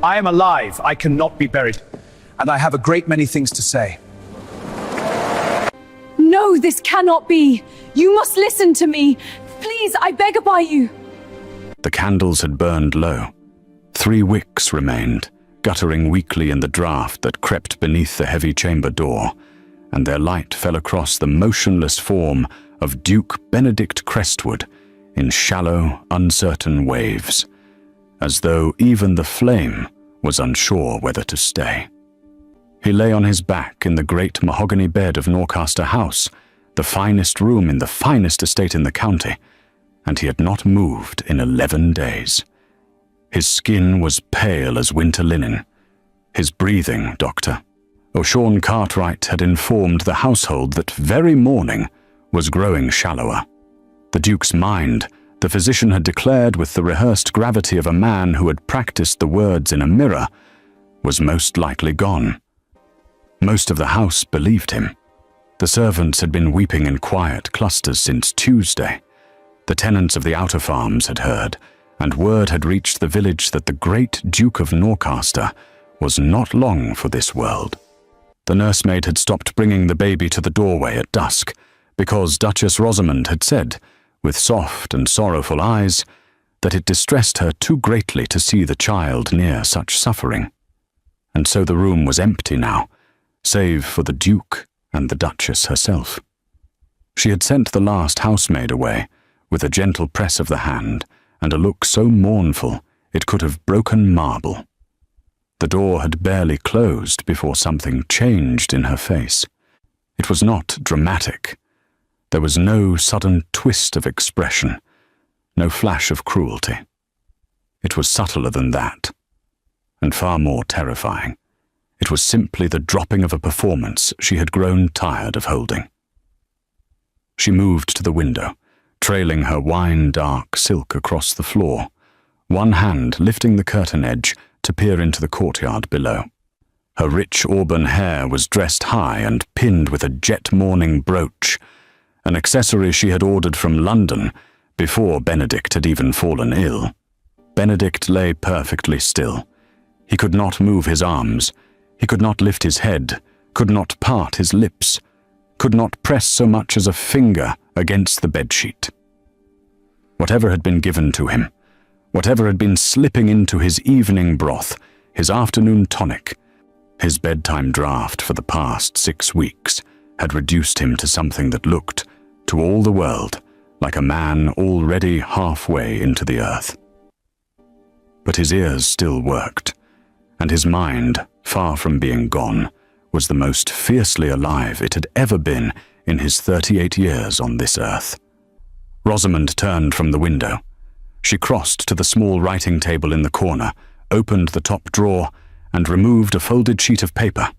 I am alive. I cannot be buried. And I have a great many things to say. No, this cannot be. You must listen to me. Please, I beg by you. The candles had burned low. 3 wicks remained, guttering weakly in the draught that crept beneath the heavy chamber door, and their light fell across the motionless form of Duke Benedict Crestwood in shallow, uncertain waves, as though even the flame was unsure whether to stay. He lay on his back in the great mahogany bed of Norcaster House, the finest room in the finest estate in the county, and he had not moved in 11 days. His skin was pale as winter linen. His breathing, Doctor O'Shawn Cartwright had informed the household that very morning was growing shallower. The Duke's mind, the physician had declared with the rehearsed gravity of a man who had practiced the words in a mirror, was most likely gone. Most of the house believed him. The servants had been weeping in quiet clusters since Tuesday. The tenants of the outer farms had heard, and word had reached the village that the great Duke of Norcaster was not long for this world. The nursemaid had stopped bringing the baby to the doorway at dusk, because Duchess Rosamond had said, with soft and sorrowful eyes, that it distressed her too greatly to see the child near such suffering. And so the room was empty now, save for the Duke and the Duchess herself. She had sent the last housemaid away, with a gentle press of the hand and a look so mournful it could have broken marble. The door had barely closed before something changed in her face. It was not dramatic. There was no sudden twist of expression, no flash of cruelty. It was subtler than that, and far more terrifying. It was simply the dropping of a performance she had grown tired of holding. She moved to the window, trailing her wine-dark silk across the floor, one hand lifting the curtain edge to peer into the courtyard below. Her rich auburn hair was dressed high and pinned with a jet mourning brooch, an accessory she had ordered from London before Benedict had even fallen ill. Benedict lay perfectly still. He could not move his arms. He could not lift his head, could not part his lips, could not press so much as a finger against the bedsheet. Whatever had been given to him, whatever had been slipping into his evening broth, his afternoon tonic, his bedtime draught for the past 6 weeks, had reduced him to something that looked, to all the world, like a man already halfway into the earth. But his ears still worked, and his mind, far from being gone, was the most fiercely alive it had ever been in his 38 years on this earth. Rosamond turned from the window. She crossed to the small writing table in the corner, opened the top drawer, and removed a folded sheet of paper.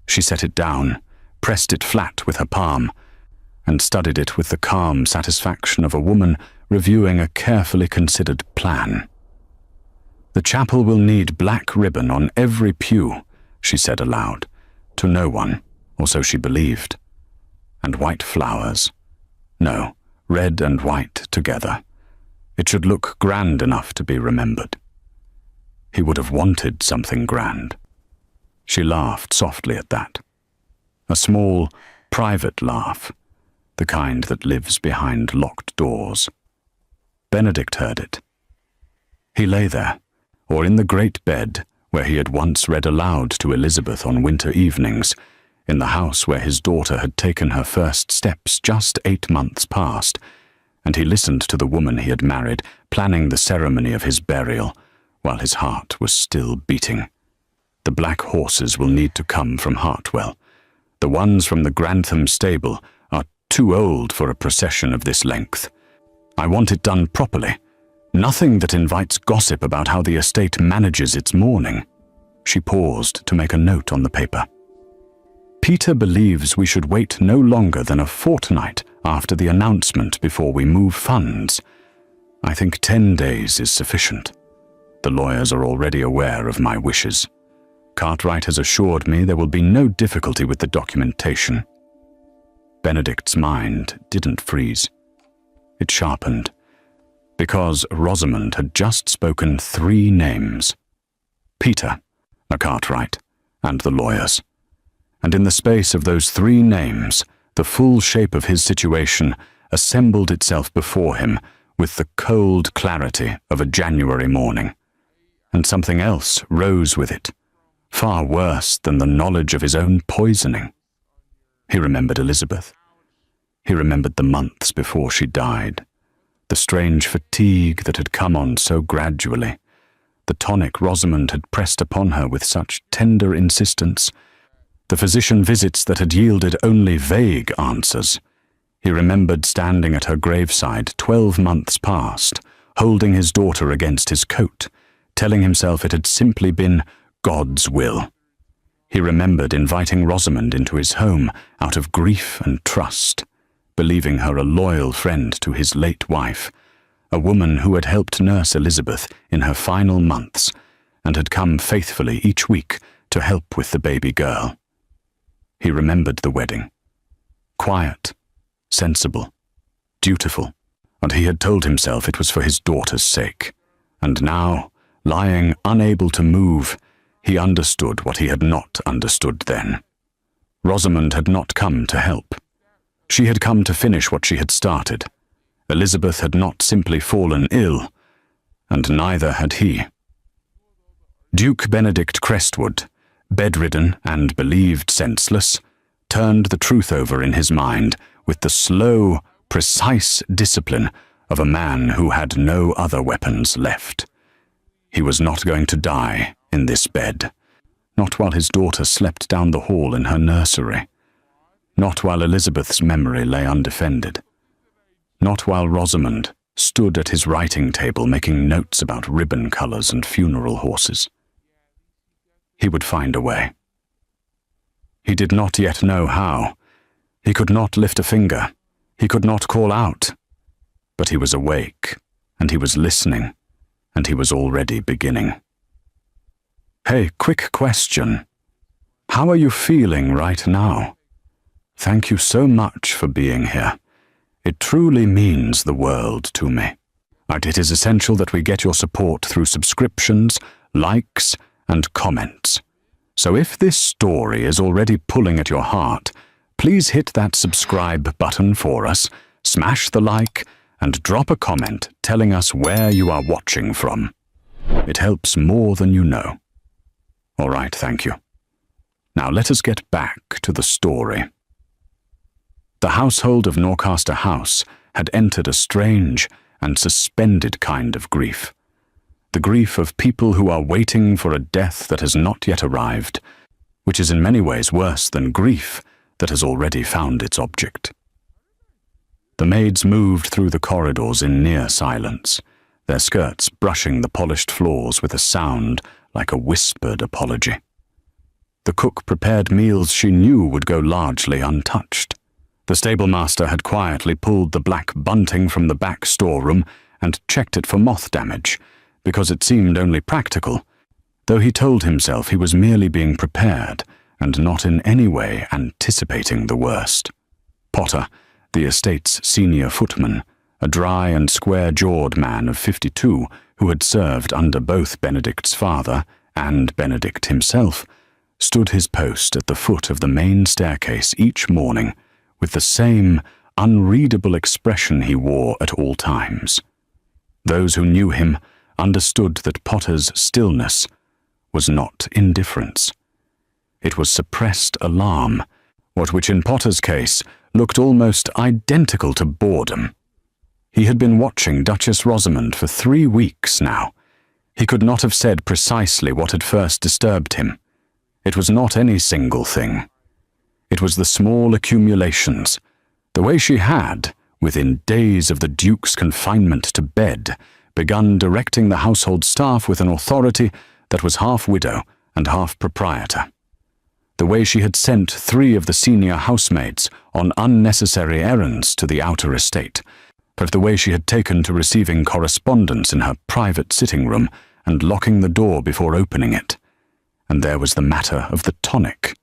She set it down, pressed it flat with her palm, and studied it with the calm satisfaction of a woman reviewing a carefully considered plan. "The chapel will need black ribbon on every pew," she said aloud, to no one, or so she believed. "And white flowers. No, red and white together. It should look grand enough to be remembered." He would have wanted something grand. She laughed softly at that. A small, private laugh, the kind that lives behind locked doors. Benedict heard it. He lay there, or in the great bed where he had once read aloud to Elizabeth on winter evenings, in the house where his daughter had taken her first steps just 8 months past, and he listened to the woman he had married, planning the ceremony of his burial, while his heart was still beating. The black horses will need to come from Hartwell. The ones from the Grantham stable are too old for a procession of this length. I want it done properly. Nothing that invites gossip about how the estate manages its mourning. She paused to make a note on the paper. "Peter believes we should wait no longer than a fortnight after the announcement before we move funds. I think 10 days is sufficient. The lawyers are already aware of my wishes. Cartwright has assured me there will be no difficulty with the documentation." Benedict's mind didn't freeze. It sharpened, because Rosamond had just spoken 3 names. Peter, a Cartwright, and the lawyers. And in the space of those three names, the full shape of his situation assembled itself before him with the cold clarity of a January morning. And something else rose with it, far worse than the knowledge of his own poisoning. He remembered Elizabeth. He remembered the months before she died, the strange fatigue that had come on so gradually, the tonic Rosamond had pressed upon her with such tender insistence, the physician visits that had yielded only vague answers. He remembered standing at her graveside 12 months past, holding his daughter against his coat, telling himself it had simply been God's will. He remembered inviting Rosamond into his home out of grief and trust, believing her a loyal friend to his late wife, a woman who had helped nurse Elizabeth in her final months and had come faithfully each week to help with the baby girl. He remembered the wedding. Quiet, sensible, dutiful, and he had told himself it was for his daughter's sake. And now, lying unable to move, he understood what he had not understood then. Rosamond had not come to help. She had come to finish what she had started. Elizabeth had not simply fallen ill, and neither had he. Duke Benedict Crestwood, bedridden and believed senseless, turned the truth over in his mind with the slow, precise discipline of a man who had no other weapons left. He was not going to die in this bed, not while his daughter slept down the hall in her nursery, not while Elizabeth's memory lay undefended, not while Rosamond stood at his writing table making notes about ribbon colours and funeral horses. He would find a way. He did not yet know how. He could not lift a finger. He could not call out. But he was awake, and he was listening, and he was already beginning. Hey, quick question. How are you feeling right now? Thank you so much for being here. It truly means the world to me. And it is essential that we get your support through subscriptions, likes, and comments. So if this story is already pulling at your heart, please hit that subscribe button for us, smash the like, and drop a comment telling us where you are watching from. It helps more than you know. All right, thank you. Now let us get back to the story. The household of Norcaster House had entered a strange and suspended kind of grief. The grief of people who are waiting for a death that has not yet arrived, which is in many ways worse than grief that has already found its object. The maids moved through the corridors in near silence, their skirts brushing the polished floors with a sound like a whispered apology. The cook prepared meals she knew would go largely untouched. The stablemaster had quietly pulled the black bunting from the back storeroom and checked it for moth damage, because it seemed only practical, though he told himself he was merely being prepared and not in any way anticipating the worst. Potter, the estate's senior footman, a dry and square-jawed man of 52 who had served under both Benedict's father and Benedict himself, stood his post at the foot of the main staircase each morning with the same unreadable expression he wore at all times. Those who knew him understood that Potter's stillness was not indifference. It was suppressed alarm, which in Potter's case looked almost identical to boredom. He had been watching Duchess Rosamond for 3 weeks now. He could not have said precisely what had first disturbed him. It was not any single thing. It was the small accumulations, the way she had, within days of the Duke's confinement to bed, begun directing the household staff with an authority that was half widow and half proprietor. The way she had sent 3 of the senior housemaids on unnecessary errands to the outer estate, but the way she had taken to receiving correspondence in her private sitting room and locking the door before opening it. And there was the matter of the tonic.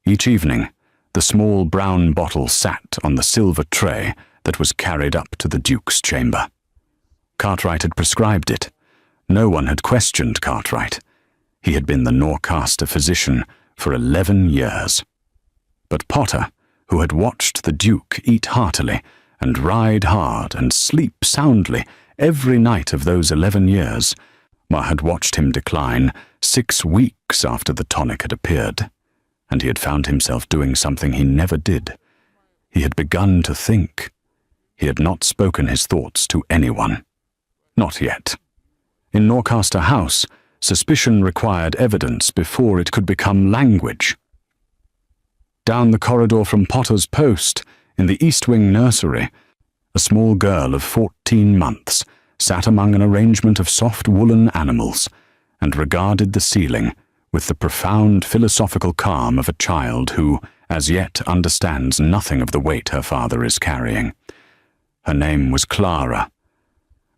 Each evening, the small brown bottle sat on the silver tray that was carried up to the Duke's chamber. Cartwright had prescribed it. No one had questioned Cartwright. He had been the Norcaster physician for 11 years. But Potter, who had watched the Duke eat heartily and ride hard and sleep soundly every night of those 11 years, had watched him decline 6 weeks after the tonic had appeared, and he had found himself doing something he never did. He had begun to think. He had not spoken his thoughts to anyone. Not yet. In Norcaster House, suspicion required evidence before it could become language. Down the corridor from Potter's post, in the East Wing nursery, a small girl of 14 months sat among an arrangement of soft woolen animals and regarded the ceiling with the profound philosophical calm of a child who, as yet, understands nothing of the weight her father is carrying. Her name was Clara.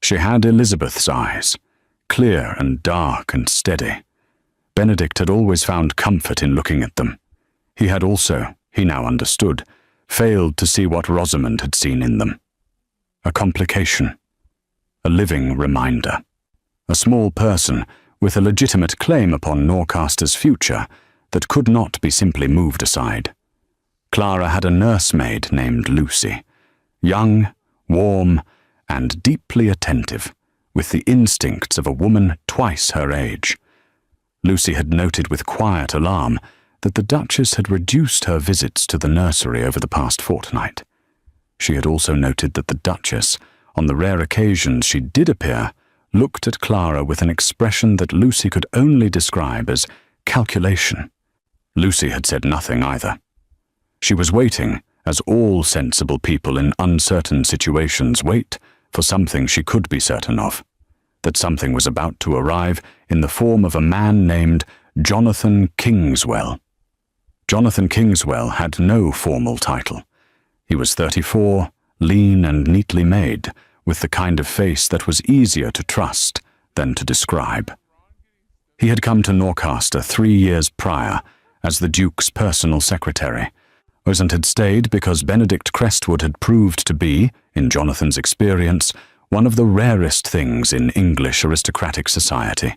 She had Elizabeth's eyes, clear and dark and steady. Benedict had always found comfort in looking at them. He had also, he now understood, failed to see what Rosamond had seen in them. A complication. A living reminder. A small person with a legitimate claim upon Norcaster's future that could not be simply moved aside. Clara had a nursemaid named Lucy, young, warm, and deeply attentive, with the instincts of a woman twice her age. Lucy had noted with quiet alarm that the Duchess had reduced her visits to the nursery over the past fortnight. She had also noted that the Duchess, on the rare occasions she did appear, looked at Clara with an expression that Lucy could only describe as calculation. Lucy had said nothing either. She was waiting, as all sensible people in uncertain situations wait, for something she could be certain of, that something was about to arrive in the form of a man named Jonathan Kingswell. Jonathan Kingswell had no formal title. He was 34, lean and neatly made, with the kind of face that was easier to trust than to describe. He had come to Norcaster 3 years prior as the Duke's personal secretary, and had stayed because Benedict Crestwood had proved to be, in Jonathan's experience, one of the rarest things in English aristocratic society,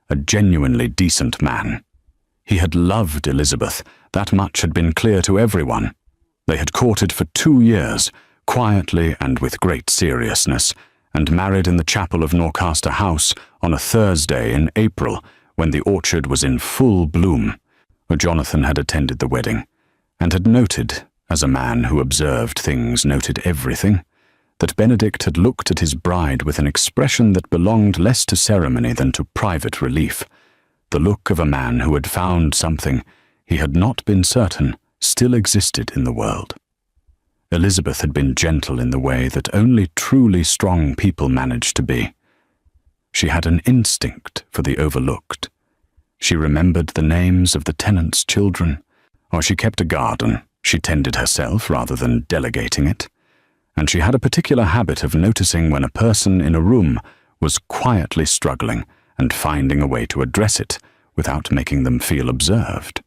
a genuinely decent man. He had loved Elizabeth, that much had been clear to everyone. They had courted for 2 years, quietly and with great seriousness, and married in the chapel of Norcaster House on a Thursday in April, when the orchard was in full bloom. Jonathan had attended the wedding, and had noted, as a man who observed things noted everything, that Benedict had looked at his bride with an expression that belonged less to ceremony than to private relief, the look of a man who had found something he had not been certain still existed in the world. Elizabeth had been gentle in the way that only truly strong people manage to be. She had an instinct for the overlooked. She remembered the names of the tenants' children, or she kept a garden. She tended herself rather than delegating it. And she had a particular habit of noticing when a person in a room was quietly struggling and finding a way to address it without making them feel observed.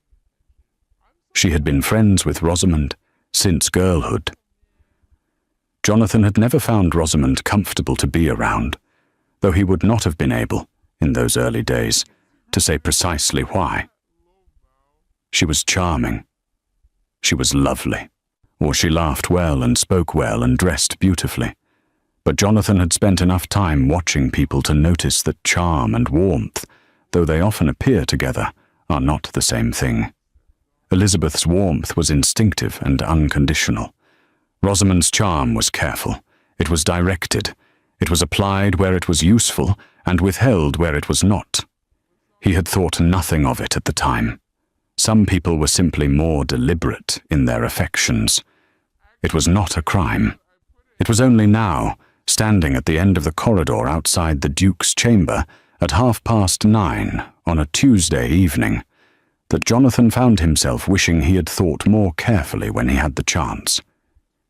She had been friends with Rosamond since girlhood. Jonathan had never found Rosamond comfortable to be around, though he would not have been able, in those early days, to say precisely why. She was charming. She was lovely. Or she laughed well and spoke well and dressed beautifully. But Jonathan had spent enough time watching people to notice that charm and warmth, though they often appear together, are not the same thing. Elizabeth's warmth was instinctive and unconditional. Rosamond's charm was careful. It was directed. It was applied where it was useful and withheld where it was not. He had thought nothing of it at the time. Some people were simply more deliberate in their affections. It was not a crime. It was only now, standing at the end of the corridor outside the Duke's chamber at 9:30 on a Tuesday evening, that Jonathan found himself wishing he had thought more carefully when he had the chance.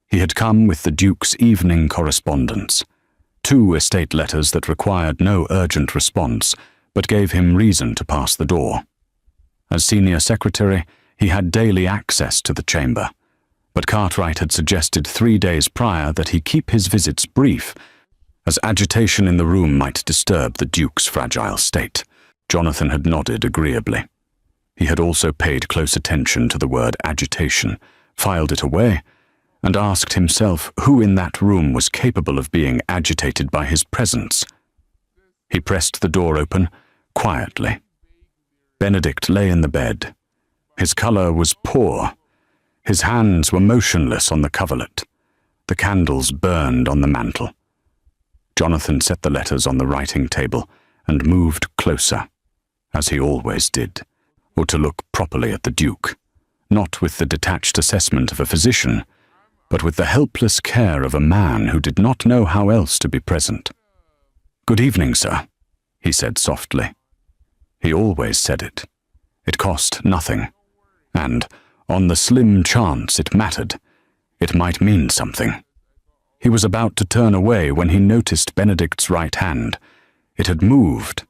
He had come with the Duke's evening correspondence, 2 estate letters that required no urgent response, but gave him reason to pass the door. As senior secretary, he had daily access to the chamber, but Cartwright had suggested 3 days prior that he keep his visits brief, as agitation in the room might disturb the Duke's fragile state. Jonathan had nodded agreeably. He had also paid close attention to the word agitation, filed it away, and asked himself who in that room was capable of being agitated by his presence. He pressed the door open, quietly. Benedict lay in the bed. His color was poor. His hands were motionless on the coverlet. The candles burned on the mantel. Jonathan set the letters on the writing table and moved closer, as he always did, or to look properly at the Duke, not with the detached assessment of a physician, but with the helpless care of a man who did not know how else to be present. "Good evening, sir," he said softly. He always said it. It cost nothing, and, on the slim chance it mattered, it might mean something. He was about to turn away when he noticed Benedict's right hand. It had moved.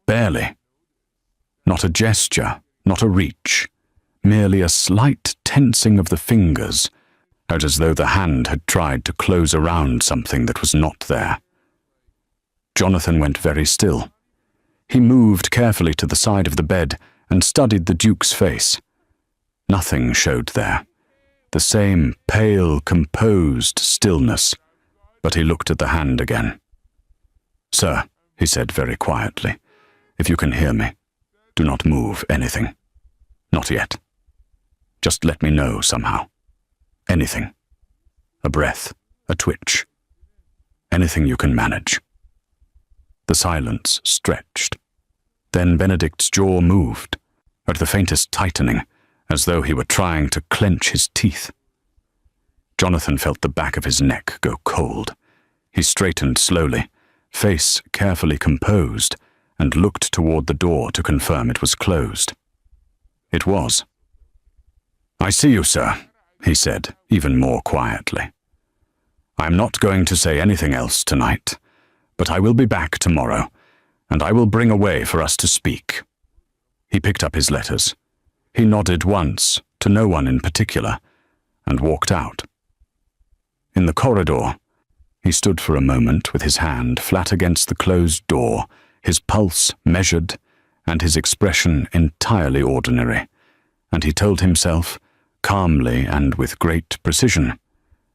Barely. Not a gesture, not a reach, merely a slight tensing of the fingers, out as though the hand had tried to close around something that was not there. Jonathan went very still. He moved carefully to the side of the bed and studied the Duke's face. Nothing showed there. The same pale, composed stillness, but he looked at the hand again. "Sir," he said very quietly, "if you can hear me, do not move anything. Not yet. Just let me know somehow. Anything. A breath, a twitch. Anything you can manage." The silence stretched. Then Benedict's jaw moved, at the faintest tightening, as though he were trying to clench his teeth. Jonathan felt the back of his neck go cold. He straightened slowly, face carefully composed, and looked toward the door to confirm it was closed. It was. "I see you, sir," he said, even more quietly. "I am not going to say anything else tonight, but I will be back tomorrow, and I will bring a way for us to speak." He picked up his letters. He nodded once, to no one in particular, and walked out. In the corridor, he stood for a moment with his hand flat against the closed door, his pulse measured, and his expression entirely ordinary, and he told himself, calmly and with great precision,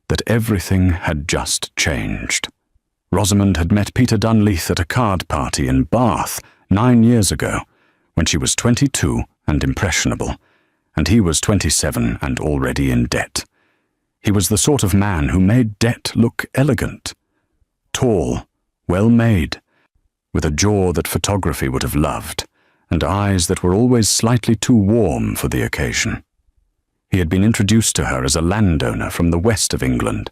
that everything had just changed. Rosamond had met Peter Dunleith at a card party in Bath 9 years ago, when she was 22 and impressionable, and he was 27 and already in debt. He was the sort of man who made debt look elegant. Tall, well-made, with a jaw that photography would have loved, and eyes that were always slightly too warm for the occasion. He had been introduced to her as a landowner from the west of England,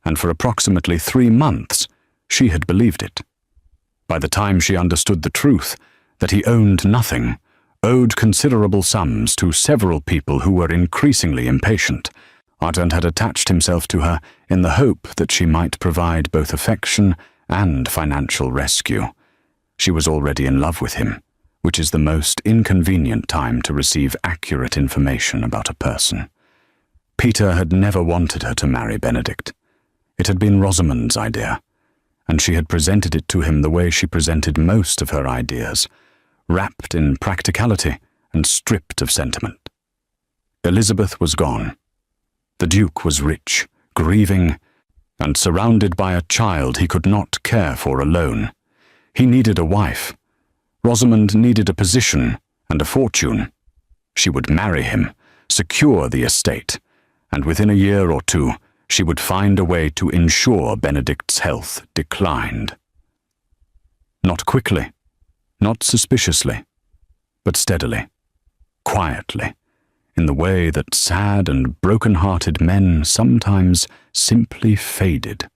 and for approximately 3 months she had believed it. By the time she understood the truth, that he owned nothing, owed considerable sums to several people who were increasingly impatient, Ardent had attached himself to her in the hope that she might provide both affection and financial rescue. She was already in love with him, which is the most inconvenient time to receive accurate information about a person. Peter had never wanted her to marry Benedict. It had been Rosamond's idea, and she had presented it to him the way she presented most of her ideas, wrapped in practicality and stripped of sentiment. Elizabeth was gone. The Duke was rich, grieving, and surrounded by a child he could not care for alone. He needed a wife. Rosamond needed a position and a fortune. She would marry him, secure the estate, and within a year or 2, she would find a way to ensure Benedict's health declined. Not quickly, not suspiciously, but steadily, quietly, in the way that sad and broken-hearted men sometimes simply faded.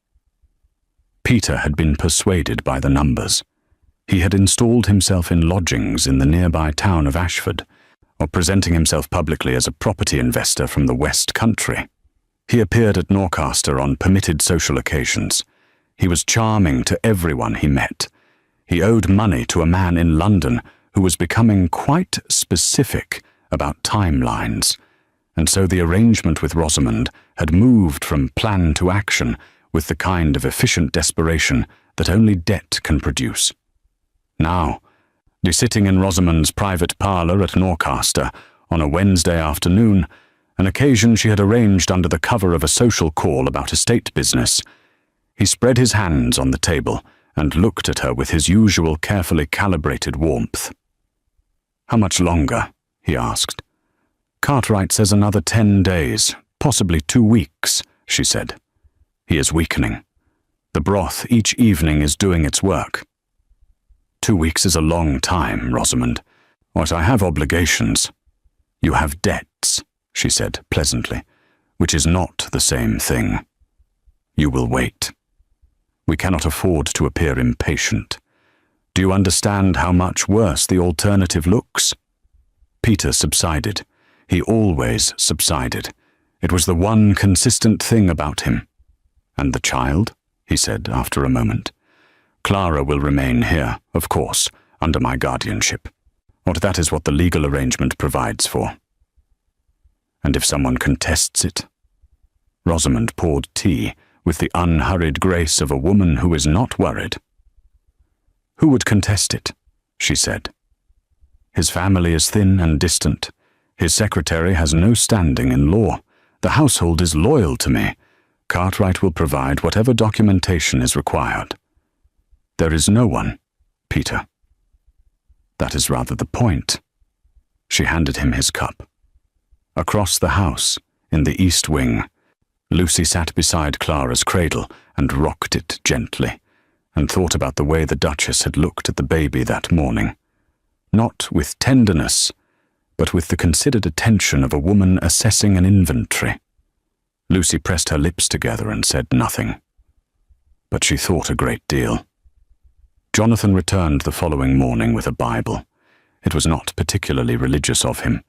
Peter had been persuaded by the numbers. He had installed himself in lodgings in the nearby town of Ashford, or presenting himself publicly as a property investor from the West Country. He appeared at Norcaster on permitted social occasions. He was charming to everyone he met. He owed money to a man in London who was becoming quite specific about timelines, and so the arrangement with Rosamond had moved from plan to action with the kind of efficient desperation that only debt can produce. Now, Sitting in Rosamond's private parlour at Norcaster on a Wednesday afternoon, an occasion she had arranged under the cover of a social call about estate business, he spread his hands on the table and looked at her with his usual carefully calibrated warmth. "How much longer?" he asked. "Cartwright says another 10 days, possibly 2 weeks," she said. "He is weakening. The broth each evening is doing its work." 2 weeks is a long time, Rosamond. "But I have obligations." "You have debts," she said pleasantly, "which is not the same thing. You will wait. We cannot afford to appear impatient. Do you understand how much worse the alternative looks?" Peter subsided. He always subsided. It was the one consistent thing about him. "And the child?" he said after a moment. "Clara will remain here, of course, under my guardianship. Or that is what the legal arrangement provides for." "And if someone contests it?" Rosamond poured tea with the unhurried grace of a woman who is not worried. "Who would contest it?" she said. "His family is thin and distant. His secretary has no standing in law. The household is loyal to me. Cartwright will provide whatever documentation is required." "There is no one, Peter." "That is rather the point." She handed him his cup. Across the house, in the east wing, Lucy sat beside Clara's cradle and rocked it gently, and thought about the way the Duchess had looked at the baby that morning. Not with tenderness, but with the considered attention of a woman assessing an inventory. Lucy pressed her lips together and said nothing. But she thought a great deal. Jonathan returned the following morning with a Bible. It was not particularly religious of him,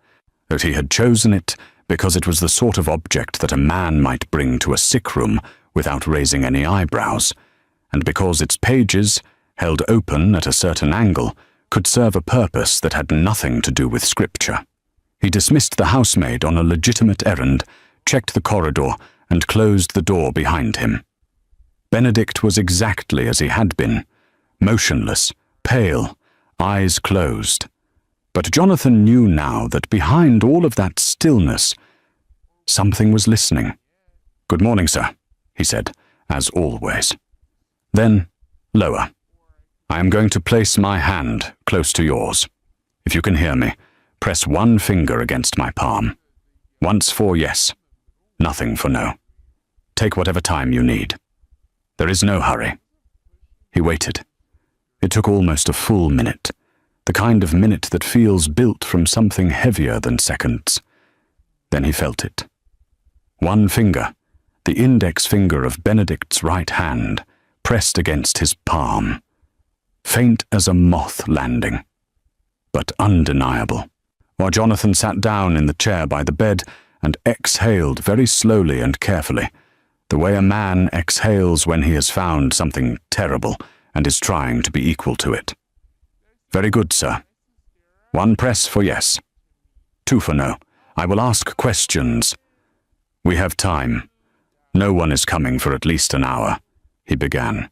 but he had chosen it because it was the sort of object that a man might bring to a sick room without raising any eyebrows, and because its pages, held open at a certain angle, could serve a purpose that had nothing to do with Scripture. He dismissed the housemaid on a legitimate errand, checked the corridor, and closed the door behind him. Benedict was exactly as he had been, motionless, pale, eyes closed. But Jonathan knew now that behind all of that stillness, something was listening. "Good morning, sir," he said, as always. Then, lower. "I am going to place my hand close to yours. If you can hear me, press one finger against my palm. Once for yes, nothing for no. Take whatever time you need. There is no hurry." He waited. It took almost a full minute, the kind of minute that feels built from something heavier than seconds. Then he felt it. One finger, the index finger of Benedict's right hand, pressed against his palm. Faint as a moth landing, but undeniable. While Jonathan sat down in the chair by the bed and exhaled very slowly and carefully, the way a man exhales when he has found something terrible and is trying to be equal to it. "Very good, sir. One press for yes. Two for no. I will ask questions. We have time. No one is coming for at least an hour," he began.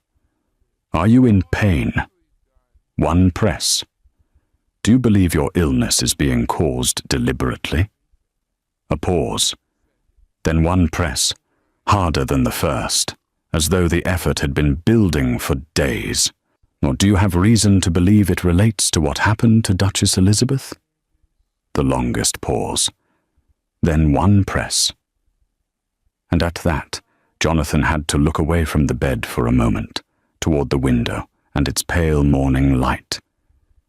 "Are you in pain?" One press. "Do you believe your illness is being caused deliberately?" A pause. Then one press, harder than the first, as though the effort had been building for days. "Or do you have reason to believe it relates to what happened to Duchess Elizabeth?" The longest pause. Then one press. And at that, Jonathan had to look away from the bed for a moment, toward the window and its pale morning light,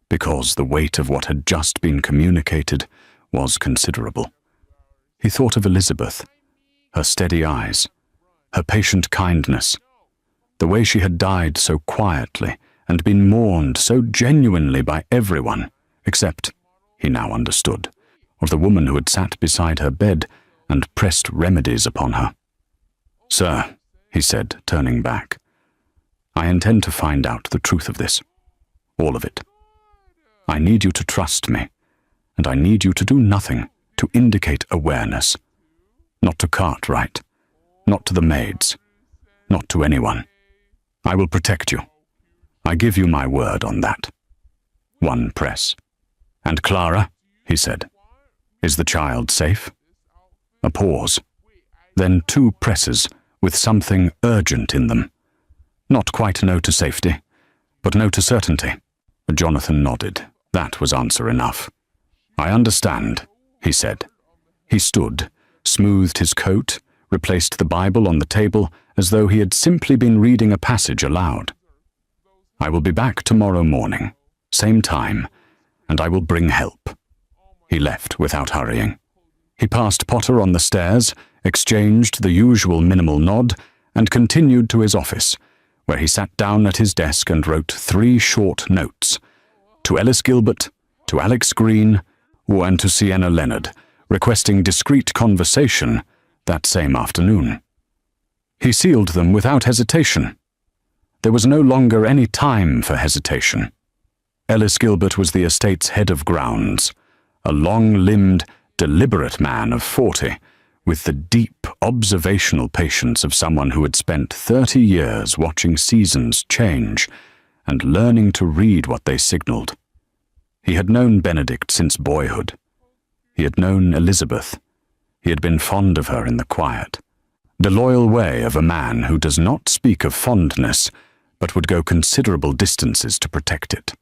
because the weight of what had just been communicated was considerable. He thought of Elizabeth, her steady eyes, her patient kindness, the way she had died so quietly and been mourned so genuinely by everyone, except, he now understood, of the woman who had sat beside her bed and pressed remedies upon her. "Sir," he said, turning back, "I intend to find out the truth of this, all of it. I need you to trust me, and I need you to do nothing to indicate awareness. Not to Cartwright, not to the maids, not to anyone. I will protect you. I give you my word on that." one press. "And Clara," he said, "is the child safe?" A pause, then two presses with something urgent in them. Not quite no to safety, but no to certainty. Jonathan nodded. That was answer enough. "I understand," he said. He stood, smoothed his coat, replaced the Bible on the table as though he had simply been reading a passage aloud. "I will be back tomorrow morning, same time, and I will bring help." He left without hurrying. He passed Potter on the stairs, exchanged the usual minimal nod, and continued to his office, where he sat down at his desk and wrote 3 short notes. To Ellis Gilbert, to Alex Green, and to Sienna Leonard, requesting discreet conversation that same afternoon. He sealed them without hesitation. There was no longer any time for hesitation. Ellis Gilbert was the estate's head of grounds, a long-limbed, deliberate man of 40, with the deep, observational patience of someone who had spent 30 years watching seasons change and learning to read what they signaled. He had known Benedict since boyhood. He had known Elizabeth. He had been fond of her in the quiet, the loyal way of a man who does not speak of fondness, but would go considerable distances to protect it.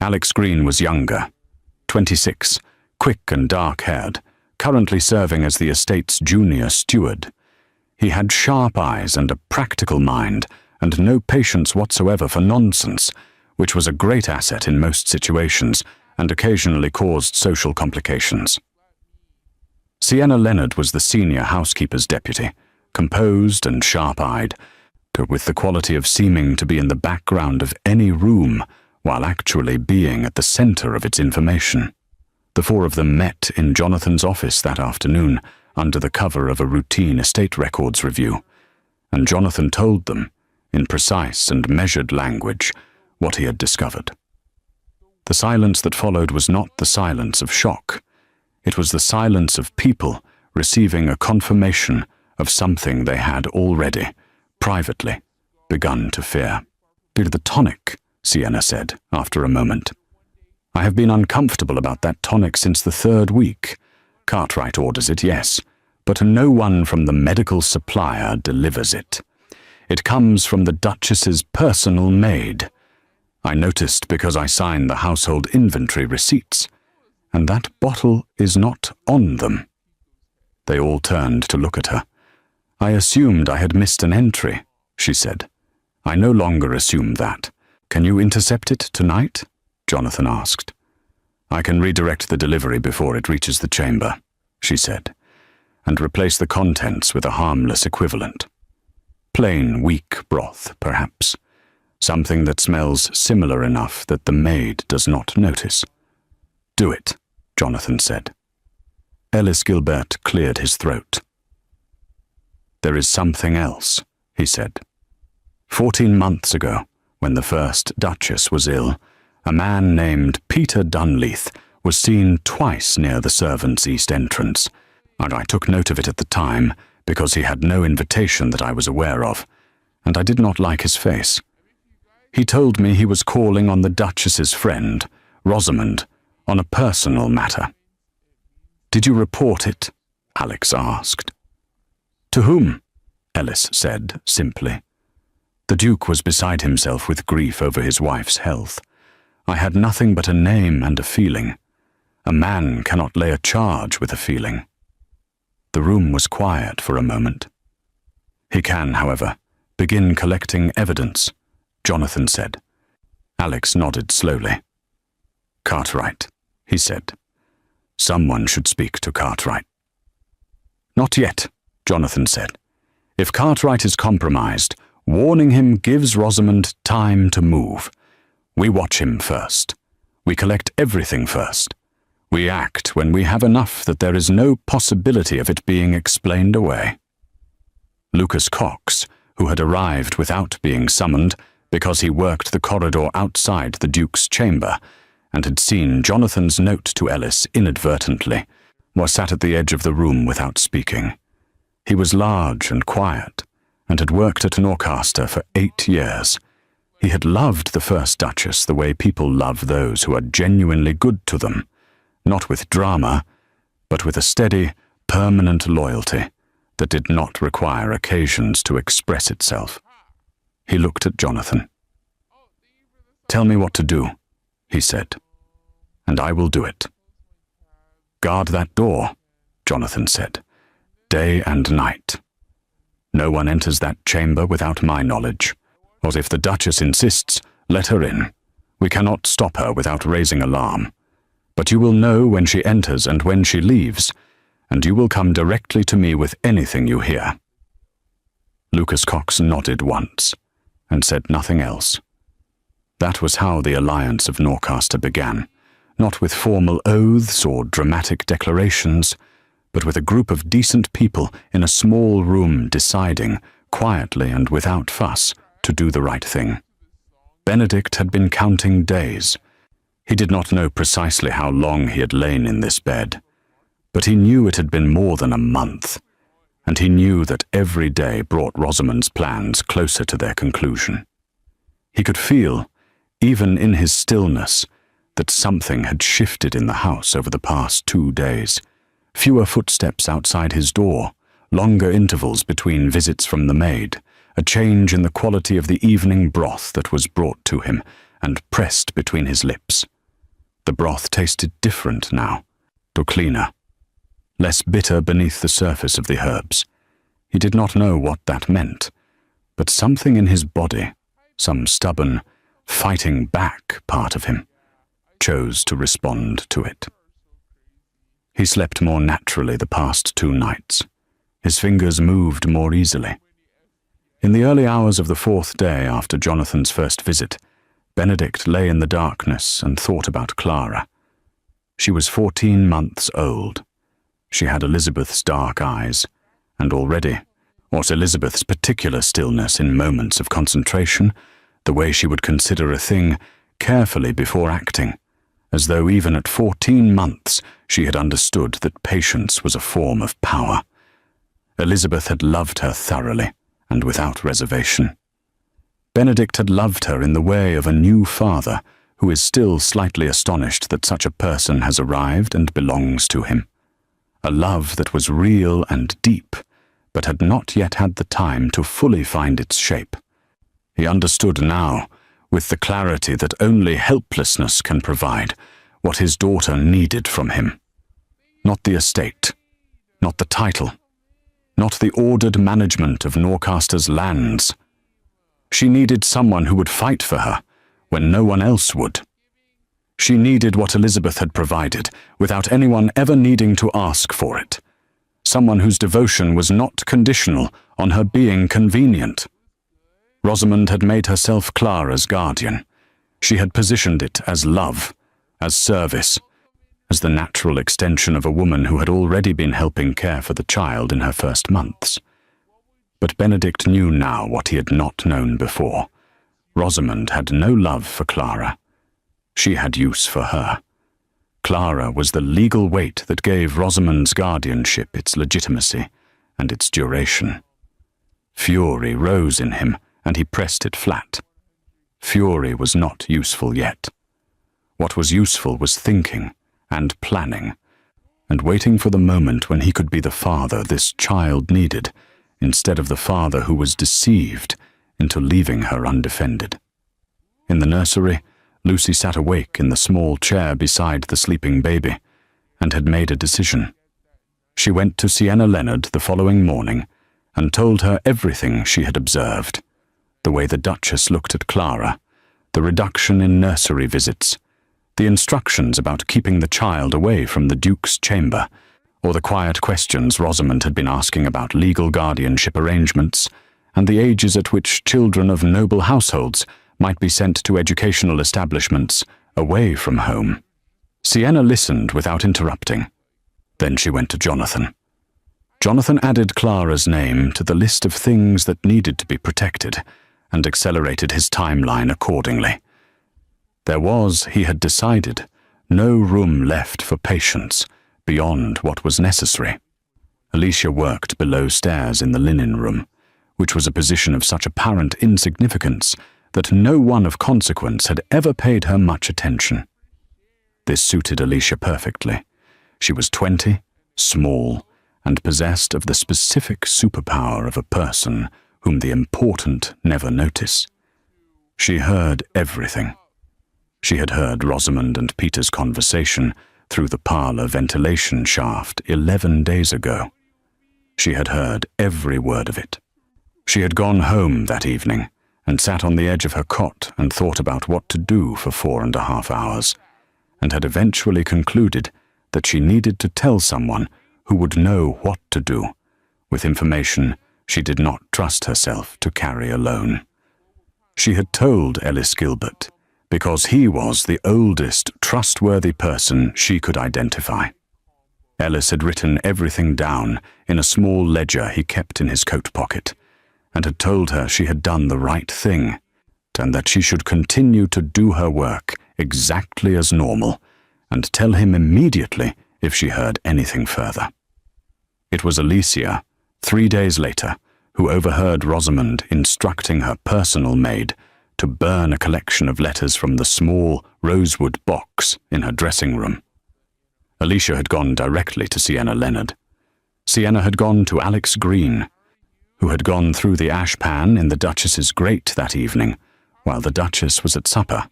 Alex Green was younger, 26, quick and dark-haired, currently serving as the estate's junior steward. He had sharp eyes and a practical mind, and no patience whatsoever for nonsense, which was a great asset in most situations and occasionally caused social complications. Sienna Leonard was the senior housekeeper's deputy, composed and sharp-eyed, with the quality of seeming to be in the background of any room while actually being at the center of its information. The 4 of them met in Jonathan's office that afternoon under the cover of a routine estate records review, and Jonathan told them, in precise and measured language, what he had discovered. The silence that followed was not the silence of shock. It was the silence of people receiving a confirmation of something they had already, privately, begun to fear. "The tonic," Sienna said, after a moment. "I have been uncomfortable about that tonic since the 3rd week. Cartwright orders it, yes, but no one from the medical supplier delivers it. It comes from the Duchess's personal maid. I noticed because I signed the household inventory receipts, and that bottle is not on them." They all turned to look at her. "I assumed I had missed an entry," she said. "I no longer assume that. Can you intercept it tonight?" Jonathan asked. "I can redirect the delivery before it reaches the chamber," she said, "and replace the contents with a harmless equivalent. Plain, weak broth, perhaps. Something that smells similar enough that the maid does not notice." "Do it," Jonathan said. Ellis Gilbert cleared his throat. "There is something else," he said. 14 months ago, when the first Duchess was ill, a man named Peter Dunleith was seen twice near the servants' east entrance, and I took note of it at the time because he had no invitation that I was aware of, and I did not like his face. He told me he was calling on the Duchess's friend, Rosamond, on a personal matter. "Did you report it?" Alex asked. "To whom?" Ellis said simply. The Duke was beside himself with grief over his wife's health. I had nothing but a name and a feeling. A man cannot lay a charge with a feeling. The room was quiet for a moment. "He can, however, begin collecting evidence," Jonathan said. Alex nodded slowly. "Cartwright," he said. "Someone should speak to Cartwright." "Not yet," Jonathan said. "If Cartwright is compromised, warning him gives Rosamond time to move. We watch him first. We collect everything first. We act when we have enough that there is no possibility of it being explained away." Lucas Cox, who had arrived without being summoned because he worked the corridor outside the Duke's chamber and had seen Jonathan's note to Ellis inadvertently, was sat at the edge of the room without speaking. He was large and quiet, and had worked at Norcaster for 8 years. He had loved the first Duchess the way people love those who are genuinely good to them, not with drama, but with a steady, permanent loyalty that did not require occasions to express itself. He looked at Jonathan. "Tell me what to do," he said, "and I will do it." "Guard that door," Jonathan said, "day and night. No one enters that chamber without my knowledge, or if the Duchess insists, let her in. We cannot stop her without raising alarm. But you will know when she enters and when she leaves, and you will come directly to me with anything you hear." Lucas Cox nodded once, and said nothing else. That was how the alliance of Norcaster began, not with formal oaths or dramatic declarations, but with a group of decent people in a small room deciding, quietly and without fuss, to do the right thing. Benedict had been counting days. He did not know precisely how long he had lain in this bed, but he knew it had been more than a month, and he knew that every day brought Rosamond's plans closer to their conclusion. He could feel, even in his stillness, that something had shifted in the house over the past 2 days. Fewer footsteps outside his door, longer intervals between visits from the maid, a change in the quality of the evening broth that was brought to him and pressed between his lips. The broth tasted different now, cleaner, less bitter beneath the surface of the herbs. He did not know what that meant, but something in his body, some stubborn, fighting back part of him, chose to respond to it. He slept more naturally the past 2 nights. His fingers moved more easily. In the early hours of the 4th day after Jonathan's first visit, Benedict lay in the darkness and thought about Clara. She was 14 months old. She had Elizabeth's dark eyes, and already, or Elizabeth's particular stillness in moments of concentration, the way she would consider a thing carefully before acting, as though even at 14 months she had understood that patience was a form of power. Elizabeth had loved her thoroughly and without reservation. Benedict had loved her in the way of a new father who is still slightly astonished that such a person has arrived and belongs to him. A love that was real and deep, but had not yet had the time to fully find its shape. He understood now, with the clarity that only helplessness can provide, what his daughter needed from him. Not the estate, not the title, not the ordered management of Norcaster's lands. She needed someone who would fight for her when no one else would. She needed what Elizabeth had provided, without anyone ever needing to ask for it. Someone whose devotion was not conditional on her being convenient. Rosamond had made herself Clara's guardian. She had positioned it as love, as service, as the natural extension of a woman who had already been helping care for the child in her first months. But Benedict knew now what he had not known before. Rosamond had no love for Clara. She had use for her. Clara was the legal weight that gave Rosamond's guardianship its legitimacy and its duration. Fury rose in him, and he pressed it flat. Fury was not useful yet. What was useful was thinking and planning, and waiting for the moment when he could be the father this child needed, instead of the father who was deceived into leaving her undefended. In the nursery, Lucy sat awake in the small chair beside the sleeping baby, and had made a decision. She went to Sienna Leonard the following morning, and told her everything she had observed. The way the Duchess looked at Clara, the reduction in nursery visits, the instructions about keeping the child away from the Duke's chamber, or the quiet questions Rosamond had been asking about legal guardianship arrangements, and the ages at which children of noble households might be sent to educational establishments away from home. Sienna listened without interrupting. Then she went to Jonathan. Jonathan added Clara's name to the list of things that needed to be protected, and accelerated his timeline accordingly. There was, he had decided, no room left for patience beyond what was necessary. Alicia worked below stairs in the linen room, which was a position of such apparent insignificance that no one of consequence had ever paid her much attention. This suited Alicia perfectly. She was 20, small, and possessed of the specific superpower of a person whom the important never notice. She heard everything. She had heard Rosamond and Peter's conversation through the parlor ventilation shaft 11 days ago. She had heard every word of it. She had gone home that evening and sat on the edge of her cot and thought about what to do for 4.5 hours, and had eventually concluded that she needed to tell someone who would know what to do, with information she did not trust herself to carry alone. She had told Ellis Gilbert because he was the oldest, trustworthy person she could identify. Ellis had written everything down in a small ledger he kept in his coat pocket, and had told her she had done the right thing, and that she should continue to do her work exactly as normal, and tell him immediately if she heard anything further. It was Alicia, 3 days later, who overheard Rosamond instructing her personal maid to burn a collection of letters from the small rosewood box in her dressing room. Alicia had gone directly to Sienna Leonard. Sienna had gone to Alex Green, who had gone through the ashpan in the Duchess's grate that evening, while the Duchess was at supper,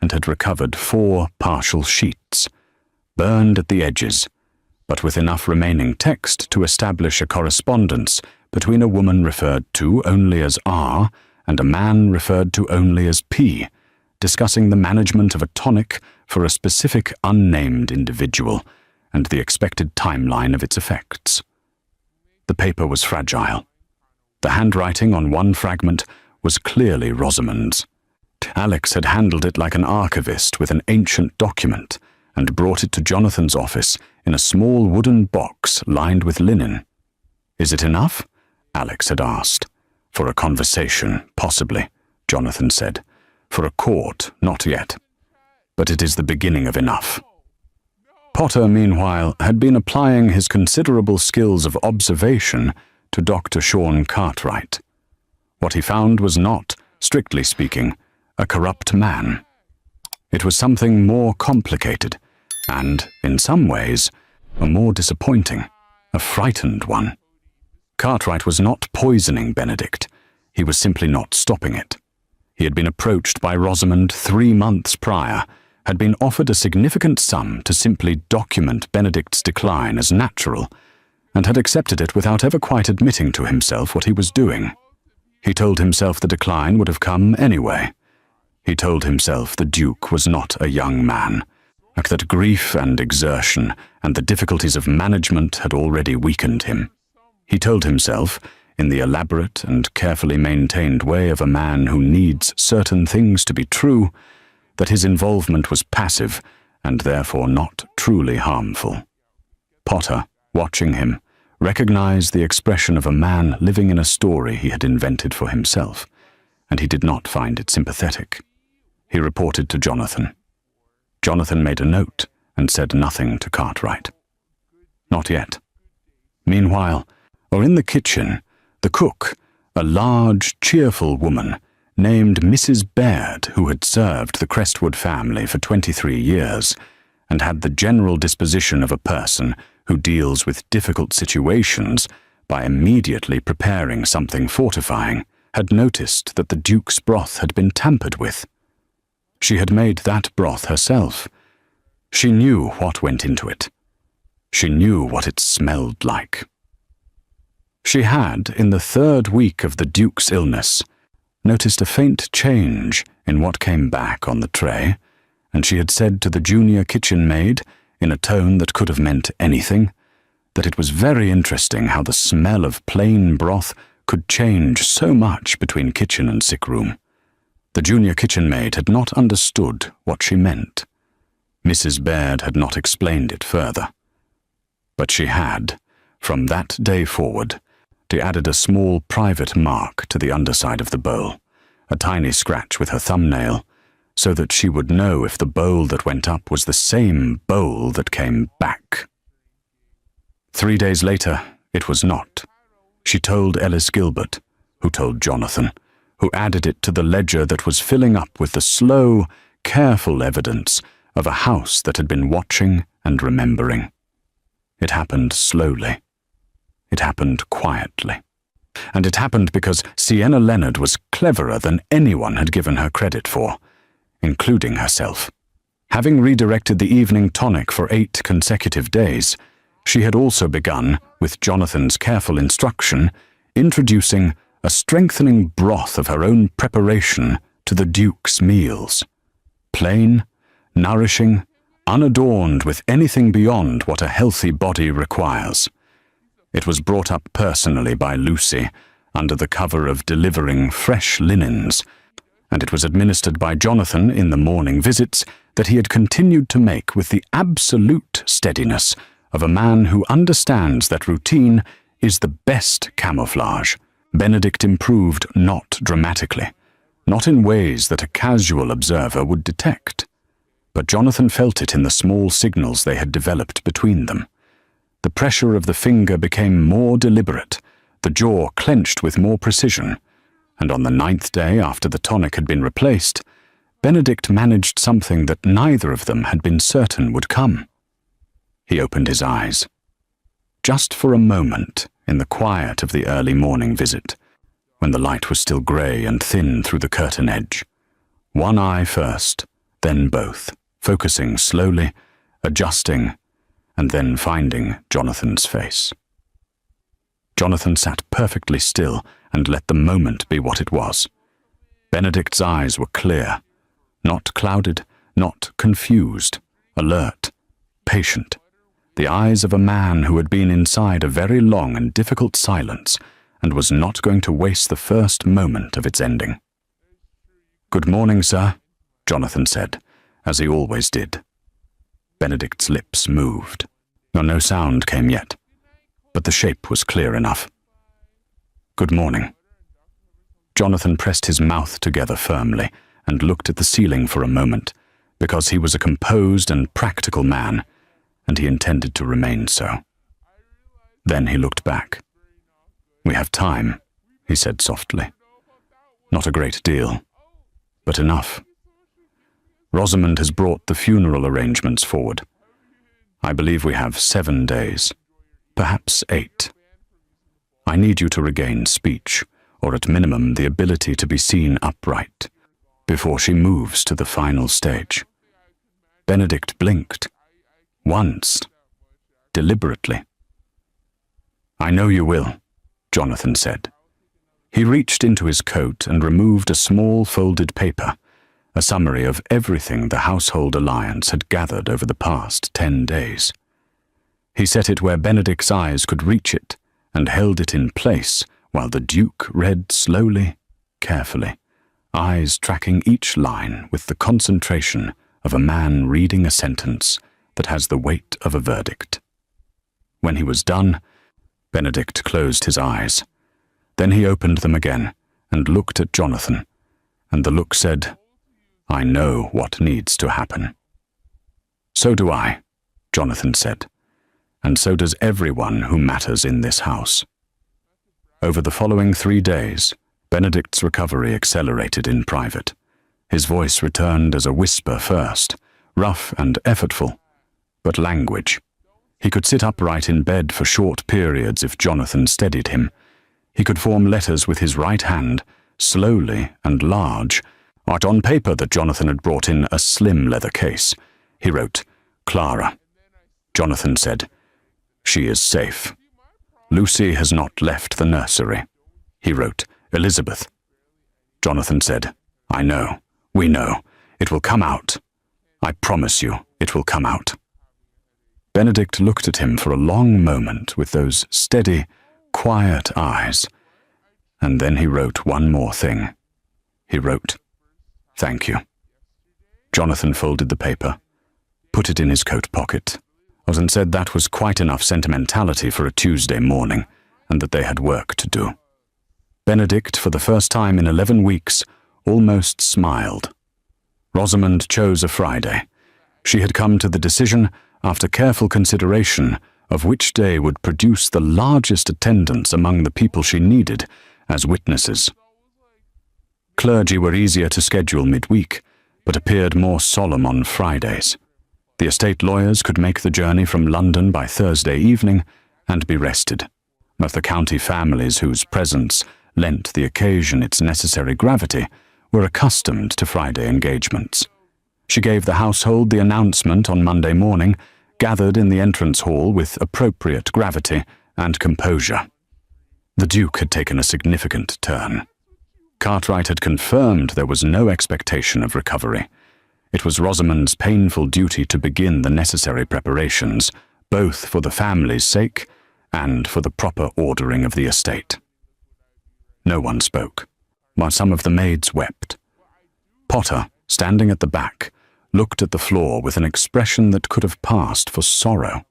and had recovered 4 partial sheets, burned at the edges, but with enough remaining text to establish a correspondence between a woman referred to only as R and a man referred to only as P, discussing the management of a tonic for a specific unnamed individual and the expected timeline of its effects. The paper was fragile. The handwriting on one fragment was clearly Rosamond's. Alex had handled it like an archivist with an ancient document and brought it to Jonathan's office in a small wooden box lined with linen. "Is it enough?" Alex had asked. "For a conversation, possibly," Jonathan said. "For a court, not yet. But it is the beginning of enough." Potter, meanwhile, had been applying his considerable skills of observation to Dr. Sean Cartwright. What he found was not, strictly speaking, a corrupt man. It was something more complicated, and, in some ways, a more disappointing, a frightened one. Cartwright was not poisoning Benedict. He was simply not stopping it. He had been approached by Rosamond 3 months prior, had been offered a significant sum to simply document Benedict's decline as natural, and had accepted it without ever quite admitting to himself what he was doing. He told himself the decline would have come anyway. He told himself the Duke was not a young man, that grief and exertion and the difficulties of management had already weakened him. He told himself, in the elaborate and carefully maintained way of a man who needs certain things to be true, that his involvement was passive and therefore not truly harmful. Potter, watching him, recognized the expression of a man living in a story he had invented for himself, and he did not find it sympathetic. He reported to Jonathan. Jonathan made a note and said nothing to Cartwright. Not yet. Meanwhile, or in the kitchen, the cook, a large, cheerful woman, named Mrs. Baird, who had served the Crestwood family for 23 years, and had the general disposition of a person who deals with difficult situations by immediately preparing something fortifying, had noticed that the Duke's broth had been tampered with. She had made that broth herself. She knew what went into it. She knew what it smelled like. She had, in the 3rd week of the Duke's illness, noticed a faint change in what came back on the tray, and she had said to the junior kitchen maid, in a tone that could have meant anything, that it was very interesting how the smell of plain broth could change so much between kitchen and sick room. The junior kitchen maid had not understood what she meant. Mrs. Baird had not explained it further. But she had, from that day forward, added a small private mark to the underside of the bowl, a tiny scratch with her thumbnail, so that she would know if the bowl that went up was the same bowl that came back. 3 days later, it was not. She told Ellis Gilbert, who told Jonathan, who added it to the ledger that was filling up with the slow, careful evidence of a house that had been watching and remembering. It happened slowly. It happened quietly. And it happened because Sienna Leonard was cleverer than anyone had given her credit for, including herself. Having redirected the evening tonic for 8 consecutive days, she had also begun, with Jonathan's careful instruction, introducing a strengthening broth of her own preparation to the Duke's meals. Plain, nourishing, unadorned with anything beyond what a healthy body requires. It was brought up personally by Lucy, under the cover of delivering fresh linens, and it was administered by Jonathan in the morning visits that he had continued to make with the absolute steadiness of a man who understands that routine is the best camouflage. Benedict improved not dramatically, not in ways that a casual observer would detect, but Jonathan felt it in the small signals they had developed between them. The pressure of the finger became more deliberate, the jaw clenched with more precision, and on the 9th day after the tonic had been replaced, Benedict managed something that neither of them had been certain would come. He opened his eyes. Just for a moment, in the quiet of the early morning visit, when the light was still grey and thin through the curtain edge. One eye first, then both, focusing slowly, adjusting, and then finding Jonathan's face. Jonathan sat perfectly still and let the moment be what it was. Benedict's eyes were clear, not clouded, not confused, alert, patient. The eyes of a man who had been inside a very long and difficult silence and was not going to waste the first moment of its ending. "Good morning, sir," Jonathan said, as he always did. Benedict's lips moved. No sound came yet, but the shape was clear enough. "Good morning." Jonathan pressed his mouth together firmly and looked at the ceiling for a moment, because he was a composed and practical man, and he intended to remain so. Then he looked back. "We have time," he said softly. "Not a great deal, but enough. Rosamond has brought the funeral arrangements forward. I believe we have 7 days, perhaps 8. I need you to regain speech, or at minimum the ability to be seen upright, before she moves to the final stage." Benedict blinked. Once. Deliberately. "I know you will," Jonathan said. He reached into his coat and removed a small folded paper, a summary of everything the Household Alliance had gathered over the past 10 days. He set it where Benedict's eyes could reach it and held it in place while the Duke read slowly, carefully, eyes tracking each line with the concentration of a man reading a sentence that has the weight of a verdict. When he was done, Benedict closed his eyes. Then he opened them again and looked at Jonathan, and the look said, "I know what needs to happen." "So do I," Jonathan said, "and so does everyone who matters in this house." Over the following 3 days, Benedict's recovery accelerated in private. His voice returned as a whisper first, rough and effortful, but language. He could sit upright in bed for short periods if Jonathan steadied him. He could form letters with his right hand, slowly and large. Art on paper that Jonathan had brought in a slim leather case. He wrote, "Clara." Jonathan said, "She is safe. Lucy has not left the nursery." He wrote, "Elizabeth." Jonathan said, "I know, we know. It will come out. I promise you, it will come out." Benedict looked at him for a long moment with those steady, quiet eyes, and then he wrote one more thing. He wrote, "Thank you." Jonathan folded the paper, put it in his coat pocket, and said that was quite enough sentimentality for a Tuesday morning, and that they had work to do. Benedict, for the first time in 11 weeks, almost smiled. Rosamond chose a Friday. She had come to the decision, after careful consideration, of which day would produce the largest attendance among the people she needed as witnesses. Clergy were easier to schedule midweek, but appeared more solemn on Fridays. The estate lawyers could make the journey from London by Thursday evening and be rested, but the county families whose presence lent the occasion its necessary gravity were accustomed to Friday engagements. She gave the household the announcement on Monday morning, gathered in the entrance hall with appropriate gravity and composure. The Duke had taken a significant turn. Cartwright had confirmed there was no expectation of recovery. It was Rosamond's painful duty to begin the necessary preparations, both for the family's sake and for the proper ordering of the estate. No one spoke, while some of the maids wept. Potter, standing at the back, looked at the floor with an expression that could have passed for sorrow.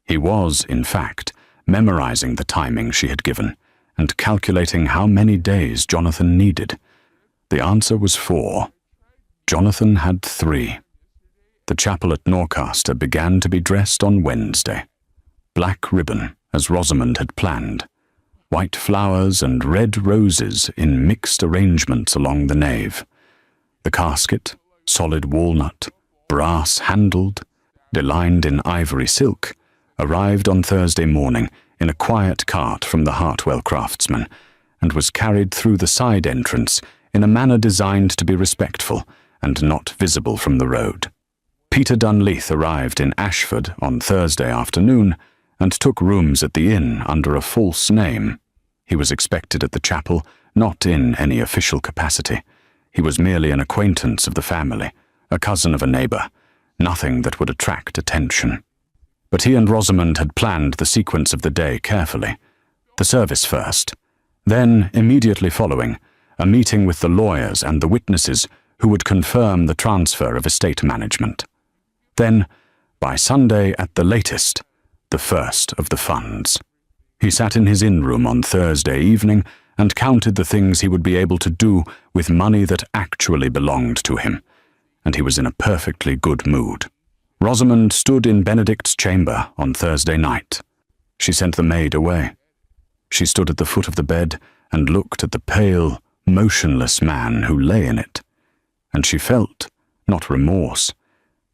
He was, in fact, memorizing the timing she had given and calculating how many days Jonathan needed. The answer was 4. Jonathan had 3. The chapel at Norcaster began to be dressed on Wednesday. Black ribbon, as Rosamond had planned. White flowers and red roses in mixed arrangements along the nave. The casket, solid walnut, brass-handled, delined in ivory silk, arrived on Thursday morning in a quiet cart from the Hartwell craftsman, and was carried through the side entrance in a manner designed to be respectful and not visible from the road. Peter Dunleith arrived in Ashford on Thursday afternoon and took rooms at the inn under a false name. He was expected at the chapel, not in any official capacity. He was merely an acquaintance of the family, a cousin of a neighbour, nothing that would attract attention. But he and Rosamond had planned the sequence of the day carefully. The service first, then, immediately following, a meeting with the lawyers and the witnesses who would confirm the transfer of estate management. Then, by Sunday at the latest, the first of the funds. He sat in his inn-room on Thursday evening and counted the things he would be able to do with money that actually belonged to him, and he was in a perfectly good mood. Rosamond stood in Benedict's chamber on Thursday night. She sent the maid away. She stood at the foot of the bed and looked at the pale, motionless man who lay in it, and she felt, not remorse,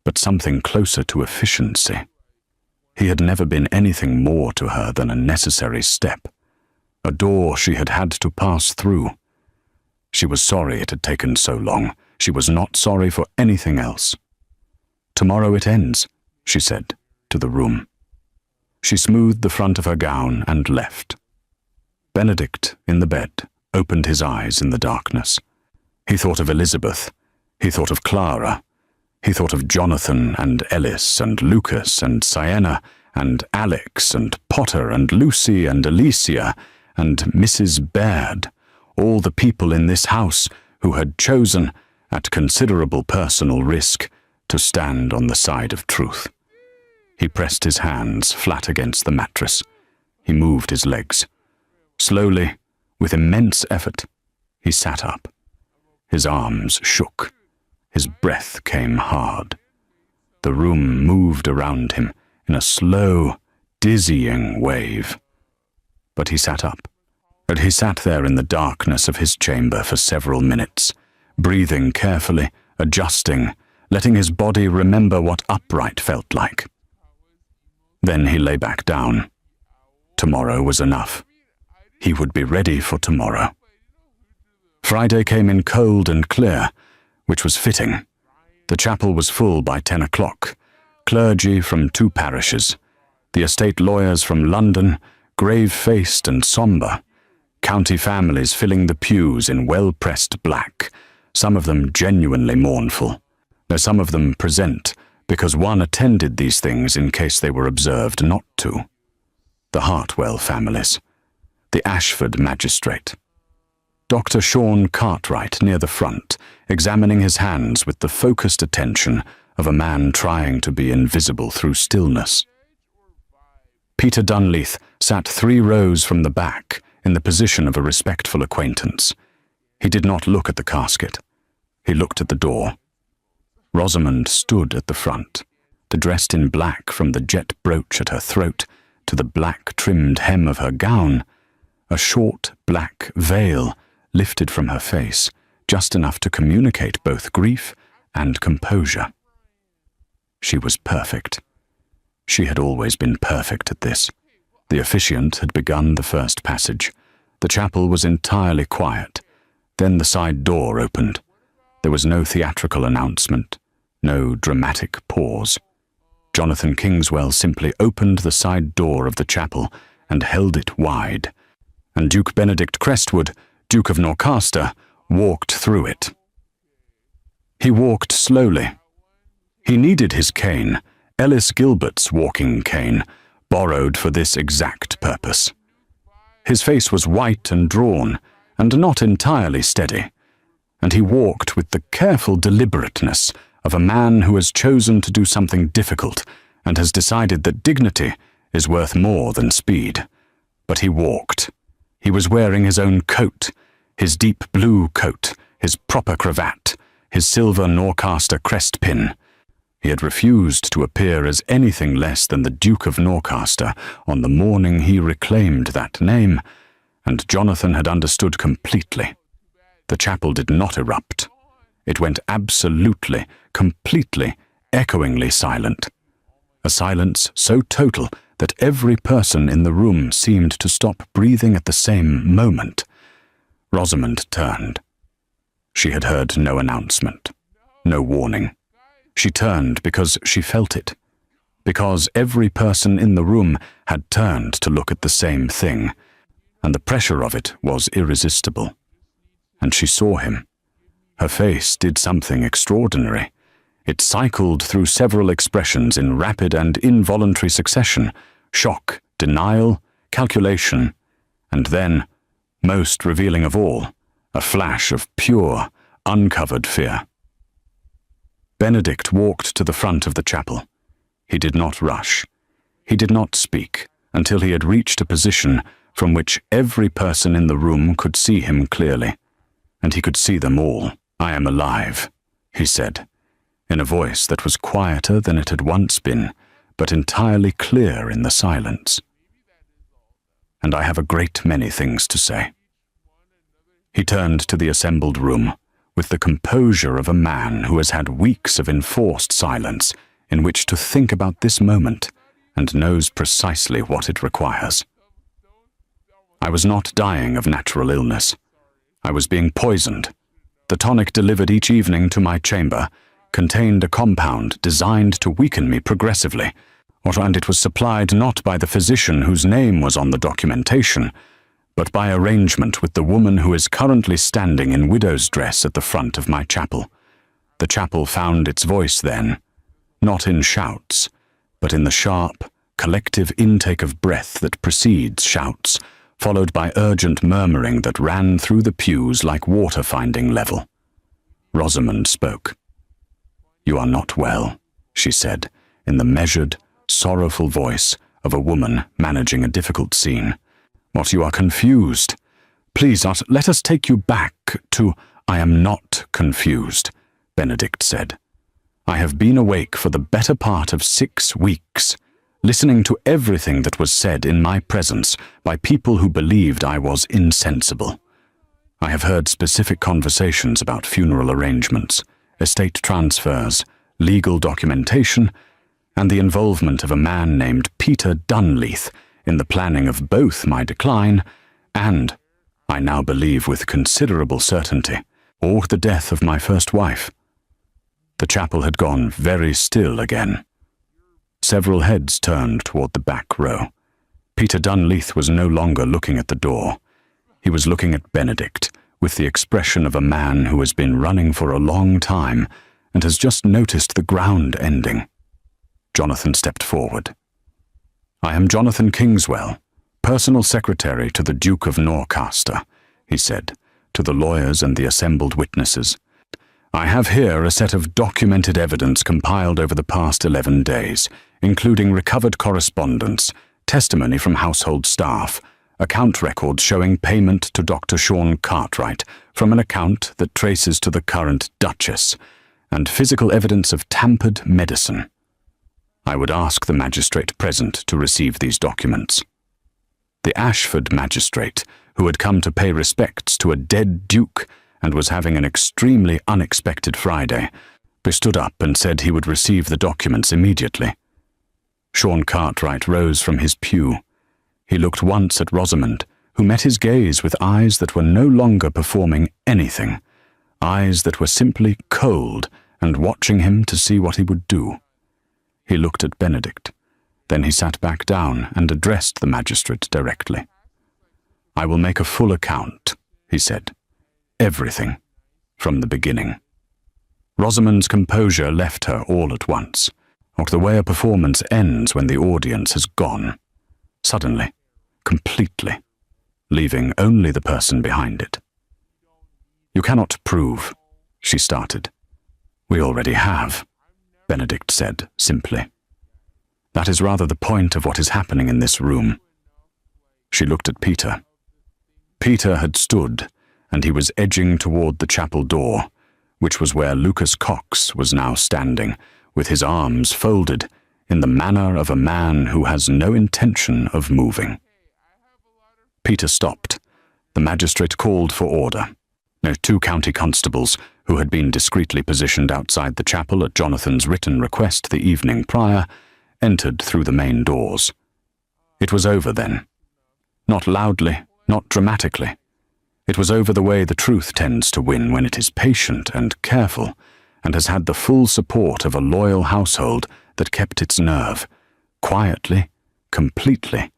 but something closer to efficiency. He had never been anything more to her than a necessary step, a door she had had to pass through. She was sorry it had taken so long. She was not sorry for anything else. "Tomorrow it ends," she said, to the room. She smoothed the front of her gown and left. Benedict, in the bed, opened his eyes in the darkness. He thought of Elizabeth. He thought of Clara. He thought of Jonathan and Ellis and Lucas and Sienna and Alex and Potter and Lucy and Alicia and Mrs. Baird, all the people in this house who had chosen, at considerable personal risk, to stand on the side of truth. He pressed his hands flat against the mattress. He moved his legs. Slowly, with immense effort, he sat up. His arms shook. His breath came hard. The room moved around him in a slow, dizzying wave. But he sat up. And he sat there in the darkness of his chamber for several minutes, breathing carefully, adjusting, letting his body remember what upright felt like. Then he lay back down. Tomorrow was enough. He would be ready for tomorrow. Friday came in cold and clear, which was fitting. The chapel was full by 10 o'clock. Clergy from 2 parishes. The estate lawyers from London, grave-faced and sombre. County families filling the pews in well-pressed black, some of them genuinely mournful. Though some of them present because one attended these things in case they were observed not to. The Hartwell families. The Ashford magistrate. Dr. Sean Cartwright near the front, examining his hands with the focused attention of a man trying to be invisible through stillness. Peter Dunleith sat 3 rows from the back in the position of a respectful acquaintance. He did not look at the casket. He looked at the door. Rosamond stood at the front, dressed in black from the jet brooch at her throat to the black-trimmed hem of her gown. A short black veil lifted from her face, just enough to communicate both grief and composure. She was perfect. She had always been perfect at this. The officiant had begun the first passage. The chapel was entirely quiet. Then the side door opened. There was no theatrical announcement, no dramatic pause. Jonathan Kingswell simply opened the side door of the chapel and held it wide, and Duke Benedict Crestwood, Duke of Norcaster, walked through it. He walked slowly. He needed his cane, Ellis Gilbert's walking cane, borrowed for this exact purpose. His face was white and drawn, and not entirely steady, and he walked with the careful deliberateness of a man who has chosen to do something difficult and has decided that dignity is worth more than speed. But he walked. He was wearing his own coat, his deep blue coat, his proper cravat, his silver Norcaster crest pin. He had refused to appear as anything less than the Duke of Norcaster on the morning he reclaimed that name, and Jonathan had understood completely. The chapel did not erupt. It went absolutely, completely, echoingly silent. A silence so total that every person in the room seemed to stop breathing at the same moment. Rosamond turned. She had heard no announcement, no warning. She turned because she felt it, because every person in the room had turned to look at the same thing, and the pressure of it was irresistible. And she saw him. Her face did something extraordinary. It cycled through several expressions in rapid and involuntary succession: shock, denial, calculation, and then, most revealing of all, a flash of pure, uncovered fear. Benedict walked to the front of the chapel. He did not rush. He did not speak until he had reached a position from which every person in the room could see him clearly, and he could see them all. "I am alive," he said, in a voice that was quieter than it had once been, but entirely clear in the silence. "And I have a great many things to say." He turned to the assembled room with the composure of a man who has had weeks of enforced silence in which to think about this moment and knows precisely what it requires. "I was not dying of natural illness. I was being poisoned. The tonic delivered each evening to my chamber contained a compound designed to weaken me progressively, and it was supplied not by the physician whose name was on the documentation, but by arrangement with the woman who is currently standing in widow's dress at the front of my chapel. The chapel found its voice then, not in shouts, but in the sharp, collective intake of breath that precedes shouts, followed by urgent murmuring that ran through the pews like water finding level. Rosamond spoke. "You are not well," she said, in the measured, sorrowful voice of a woman managing a difficult scene. "What, you are confused? Please, let us take you back to—" "I am not confused," Benedict said. "I have been awake for the better part of 6 weeks, listening to everything that was said in my presence by people who believed I was insensible. I have heard specific conversations about funeral arrangements, estate transfers, legal documentation, and the involvement of a man named Peter Dunleith in the planning of both my decline and, I now believe with considerable certainty, or the death of my first wife." The chapel had gone very still again. Several heads turned toward the back row. Peter Dunleith was no longer looking at the door. He was looking at Benedict with the expression of a man who has been running for a long time and has just noticed the ground ending. Jonathan stepped forward. "I am Jonathan Kingswell, personal secretary to the Duke of Norcaster," he said, to the lawyers and the assembled witnesses. "I have here a set of documented evidence compiled over the past 11 days, including recovered correspondence, testimony from household staff, account records showing payment to Dr. Sean Cartwright from an account that traces to the current Duchess, and physical evidence of tampered medicine. I would ask the magistrate present to receive these documents." The Ashford magistrate, who had come to pay respects to a dead duke and was having an extremely unexpected Friday, stood up and said he would receive the documents immediately. Sean Cartwright rose from his pew. He looked once at Rosamond, who met his gaze with eyes that were no longer performing anything, eyes that were simply cold and watching him to see what he would do. He looked at Benedict. Then he sat back down and addressed the magistrate directly. "I will make a full account," he said. "Everything, from the beginning." Rosamond's composure left her all at once, like the way a performance ends when the audience has gone. Suddenly, completely, leaving only the person behind it. "You cannot prove," she started. "We already have," Benedict said simply. "That is rather the point of what is happening in this room." She looked at Peter. Peter had stood, and he was edging toward the chapel door, which was where Lucas Cox was now standing, with his arms folded, in the manner of a man who has no intention of moving. Peter stopped. The magistrate called for order. Two county constables, who had been discreetly positioned outside the chapel at Jonathan's written request the evening prior, entered through the main doors. It was over then. Not loudly, not dramatically. It was over the way the truth tends to win when it is patient and careful, and has had the full support of a loyal household that kept its nerve, quietly, completely,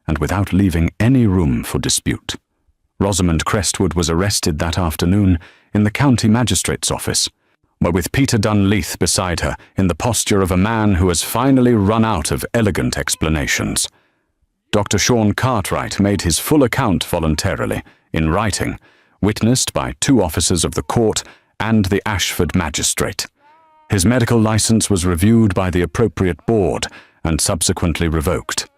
and without leaving any room for dispute. Rosamond Crestwood was arrested that afternoon in the county magistrate's office, where with Peter Dunleith beside her in the posture of a man who has finally run out of elegant explanations. Dr. Sean Cartwright made his full account voluntarily, in writing, witnessed by 2 officers of the court and the Ashford magistrate. His medical license was reviewed by the appropriate board and subsequently revoked.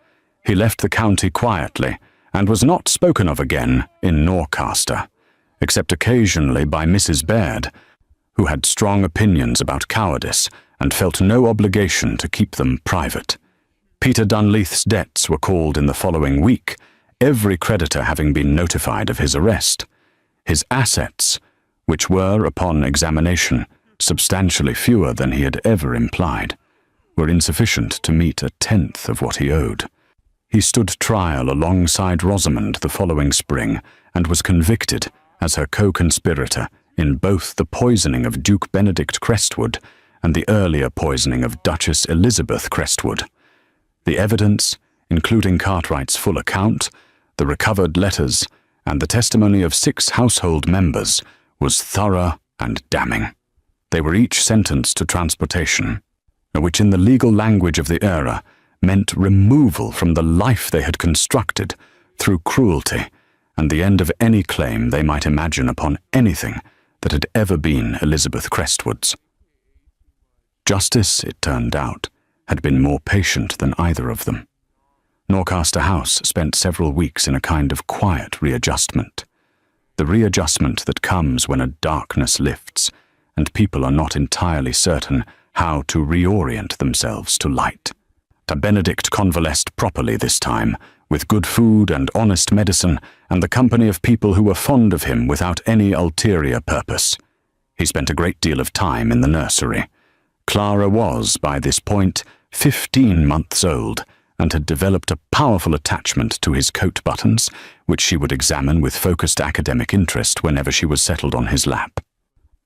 He left the county quietly and was not spoken of again in Norcaster, except occasionally by Mrs. Baird, who had strong opinions about cowardice and felt no obligation to keep them private. Peter Dunleith's debts were called in the following week, every creditor having been notified of his arrest. His assets, which were, upon examination, substantially fewer than he had ever implied, were insufficient to meet 1/10 of what he owed. He stood trial alongside Rosamond the following spring and was convicted as her co-conspirator in both the poisoning of Duke Benedict Crestwood and the earlier poisoning of Duchess Elizabeth Crestwood. The evidence, including Cartwright's full account, the recovered letters, and the testimony of 6 household members, was thorough and damning. They were each sentenced to transportation, which in the legal language of the era meant removal from the life they had constructed through cruelty and the end of any claim they might imagine upon anything that had ever been Elizabeth Crestwood's. Justice, it turned out, had been more patient than either of them. Norcaster House spent several weeks in a kind of quiet readjustment. The readjustment that comes when a darkness lifts and people are not entirely certain how to reorient themselves to light. Benedict convalesced properly this time, with good food and honest medicine and the company of people who were fond of him without any ulterior purpose. He spent a great deal of time in the nursery. Clara was, by this point, 15 months old, and had developed a powerful attachment to his coat buttons, which she would examine with focused academic interest whenever she was settled on his lap.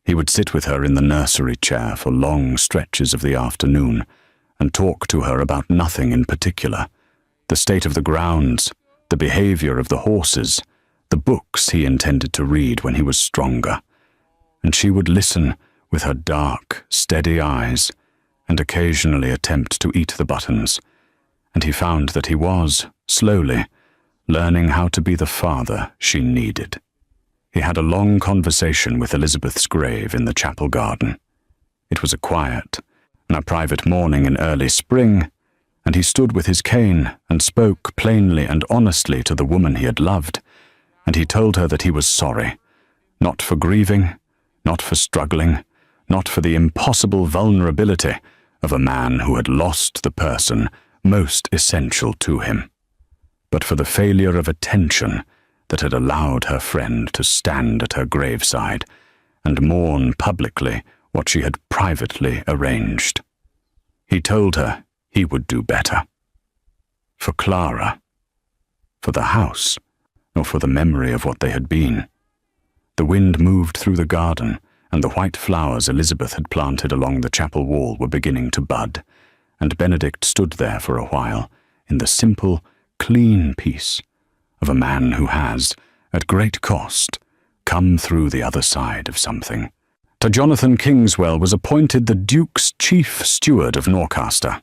He would sit with her in the nursery chair for long stretches of the afternoon, and talk to her about nothing in particular, the state of the grounds, the behavior of the horses, the books he intended to read when he was stronger, and she would listen with her dark, steady eyes, and occasionally attempt to eat the buttons, and he found that he was, slowly, learning how to be the father she needed. He had a long conversation with Elizabeth's grave in the chapel garden. It was a quiet, a private morning in early spring, and he stood with his cane and spoke plainly and honestly to the woman he had loved, and he told her that he was sorry, not for grieving, not for struggling, not for the impossible vulnerability of a man who had lost the person most essential to him, but for the failure of attention that had allowed her friend to stand at her graveside and mourn publicly what she had privately arranged. He told her he would do better. For Clara, for the house, or for the memory of what they had been. The wind moved through the garden, and the white flowers Elizabeth had planted along the chapel wall were beginning to bud, and Benedict stood there for a while in the simple, clean peace of a man who has, at great cost, come through the other side of something. To Jonathan Kingswell was appointed the Duke's chief steward of Norcaster,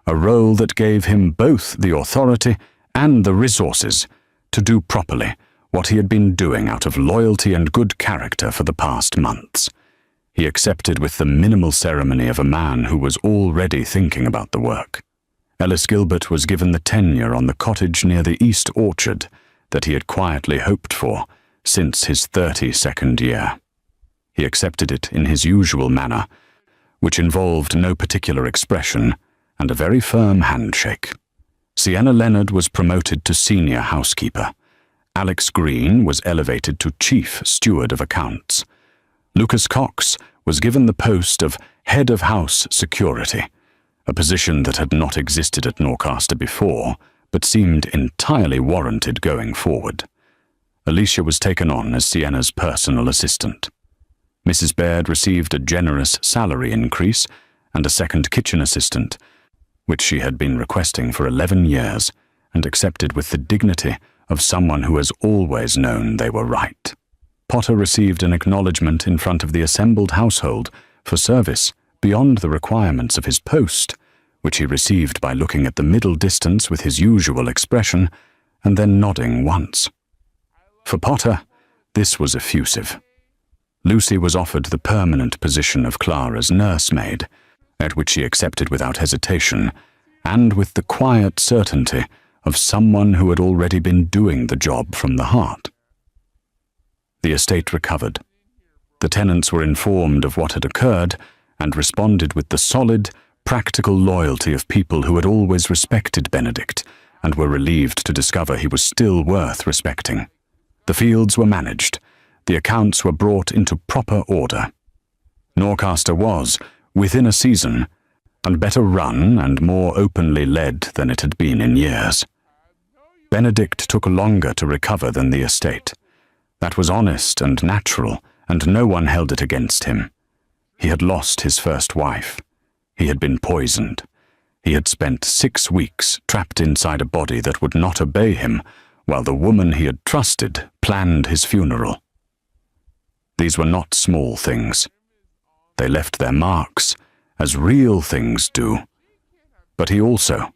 a role that gave him both the authority and the resources to do properly what he had been doing out of loyalty and good character for the past months. He accepted with the minimal ceremony of a man who was already thinking about the work. Ellis Gilbert was given the tenure on the cottage near the East Orchard that he had quietly hoped for since his 32nd year. He accepted it in his usual manner, which involved no particular expression and a very firm handshake. Sienna Leonard was promoted to senior housekeeper. Alex Green was elevated to chief steward of accounts. Lucas Cox was given the post of head of house security, a position that had not existed at Norcaster before, but seemed entirely warranted going forward. Alicia was taken on as Sienna's personal assistant. Mrs. Baird received a generous salary increase and a second kitchen assistant, which she had been requesting for 11 years, and accepted with the dignity of someone who has always known they were right. Potter received an acknowledgement in front of the assembled household for service beyond the requirements of his post, which he received by looking at the middle distance with his usual expression and then nodding once. For Potter, this was effusive. Lucy was offered the permanent position of Clara's nursemaid, at which she accepted without hesitation, and with the quiet certainty of someone who had already been doing the job from the heart. The estate recovered. The tenants were informed of what had occurred and responded with the solid, practical loyalty of people who had always respected Benedict and were relieved to discover he was still worth respecting. The fields were managed. The accounts were brought into proper order. Norcaster was, within a season, and better run and more openly led than it had been in years. Benedict took longer to recover than the estate. That was honest and natural, and no one held it against him. He had lost his first wife. He had been poisoned. He had spent 6 weeks trapped inside a body that would not obey him, while the woman he had trusted planned his funeral. These were not small things. They left their marks, as real things do. But he also,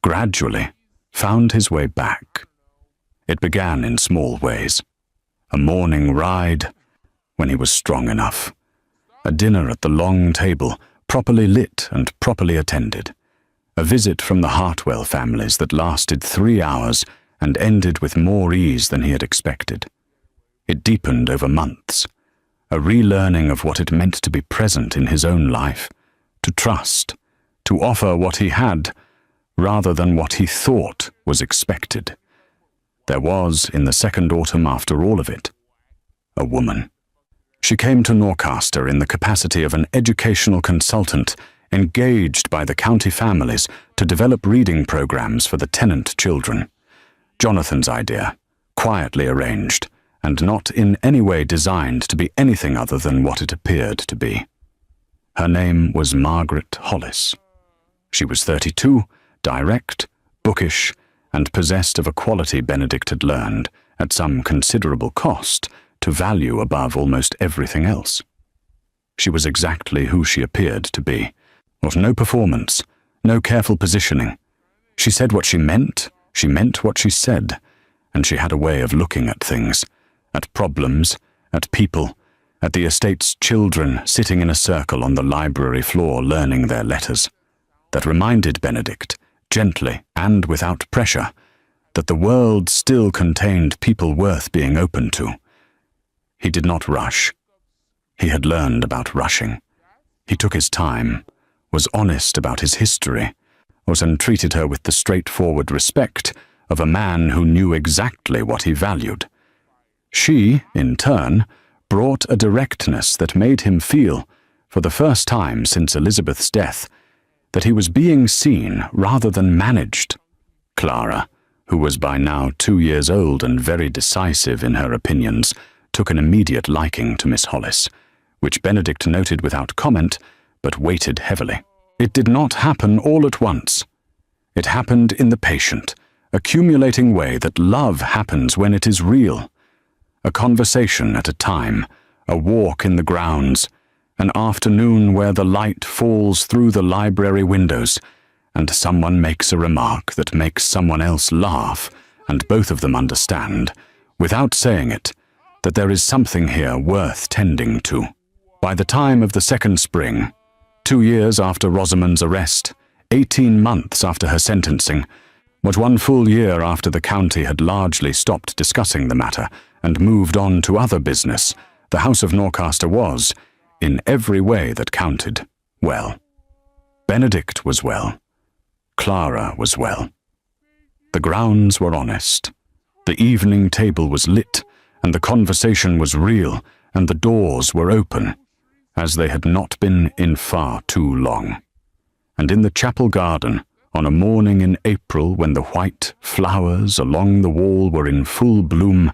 gradually, found his way back. It began in small ways. A morning ride, when he was strong enough. A dinner at the long table, properly lit and properly attended. A visit from the Hartwell families that lasted 3 hours and ended with more ease than he had expected. It deepened over months. A relearning of what it meant to be present in his own life, to trust, to offer what he had, rather than what he thought was expected. There was, in the second autumn after all of it, a woman. She came to Norcaster in the capacity of an educational consultant engaged by the county families to develop reading programs for the tenant children. Jonathan's idea, quietly arranged, and not in any way designed to be anything other than what it appeared to be. Her name was Margaret Hollis. She was 32, direct, bookish, and possessed of a quality Benedict had learned, at some considerable cost, to value above almost everything else. She was exactly who she appeared to be. Of no performance, no careful positioning. She said what she meant what she said, and she had a way of looking at things, at problems, at people, at the estate's children sitting in a circle on the library floor learning their letters, that reminded Benedict, gently and without pressure, that the world still contained people worth being open to. He did not rush. He had learned about rushing. He took his time, was honest about his history, and treated her with the straightforward respect of a man who knew exactly what he valued, She, in turn, brought a directness that made him feel, for the first time since Elizabeth's death, that he was being seen rather than managed. Clara, who was by now 2 years old and very decisive in her opinions, took an immediate liking to Miss Hollis, which Benedict noted without comment, but weighted heavily. It did not happen all at once. It happened in the patient, accumulating way that love happens when it is real. A conversation at a time, a walk in the grounds, an afternoon where the light falls through the library windows, and someone makes a remark that makes someone else laugh, and both of them understand, without saying it, that there is something here worth tending to. By the time of the second spring, 2 years after Rosamond's arrest, 18 months after her sentencing, but 1 full year after the county had largely stopped discussing the matter and moved on to other business, the House of Norcaster was, in every way that counted, well. Benedict was well. Clara was well. The grounds were honest. The evening table was lit, and the conversation was real, and the doors were open, as they had not been in far too long. And in the chapel garden, on a morning in April when the white flowers along the wall were in full bloom,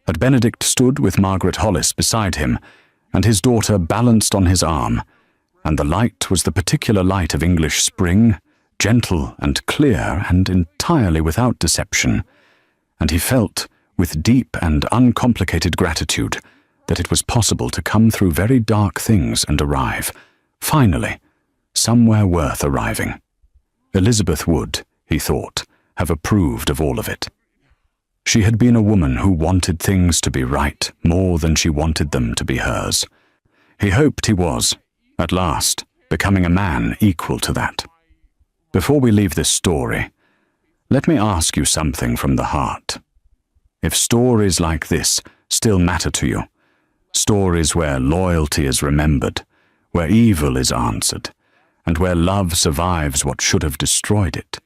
had Benedict stood with Margaret Hollis beside him, and his daughter balanced on his arm, and the light was the particular light of English spring, gentle and clear and entirely without deception, and he felt, with deep and uncomplicated gratitude, that it was possible to come through very dark things and arrive, finally, somewhere worth arriving. Elizabeth would, he thought, have approved of all of it. She had been a woman who wanted things to be right more than she wanted them to be hers. He hoped he was, at last, becoming a man equal to that. Before we leave this story, let me ask you something from the heart. If stories like this still matter to you, stories where loyalty is remembered, where evil is answered, and where love survives what should have destroyed it,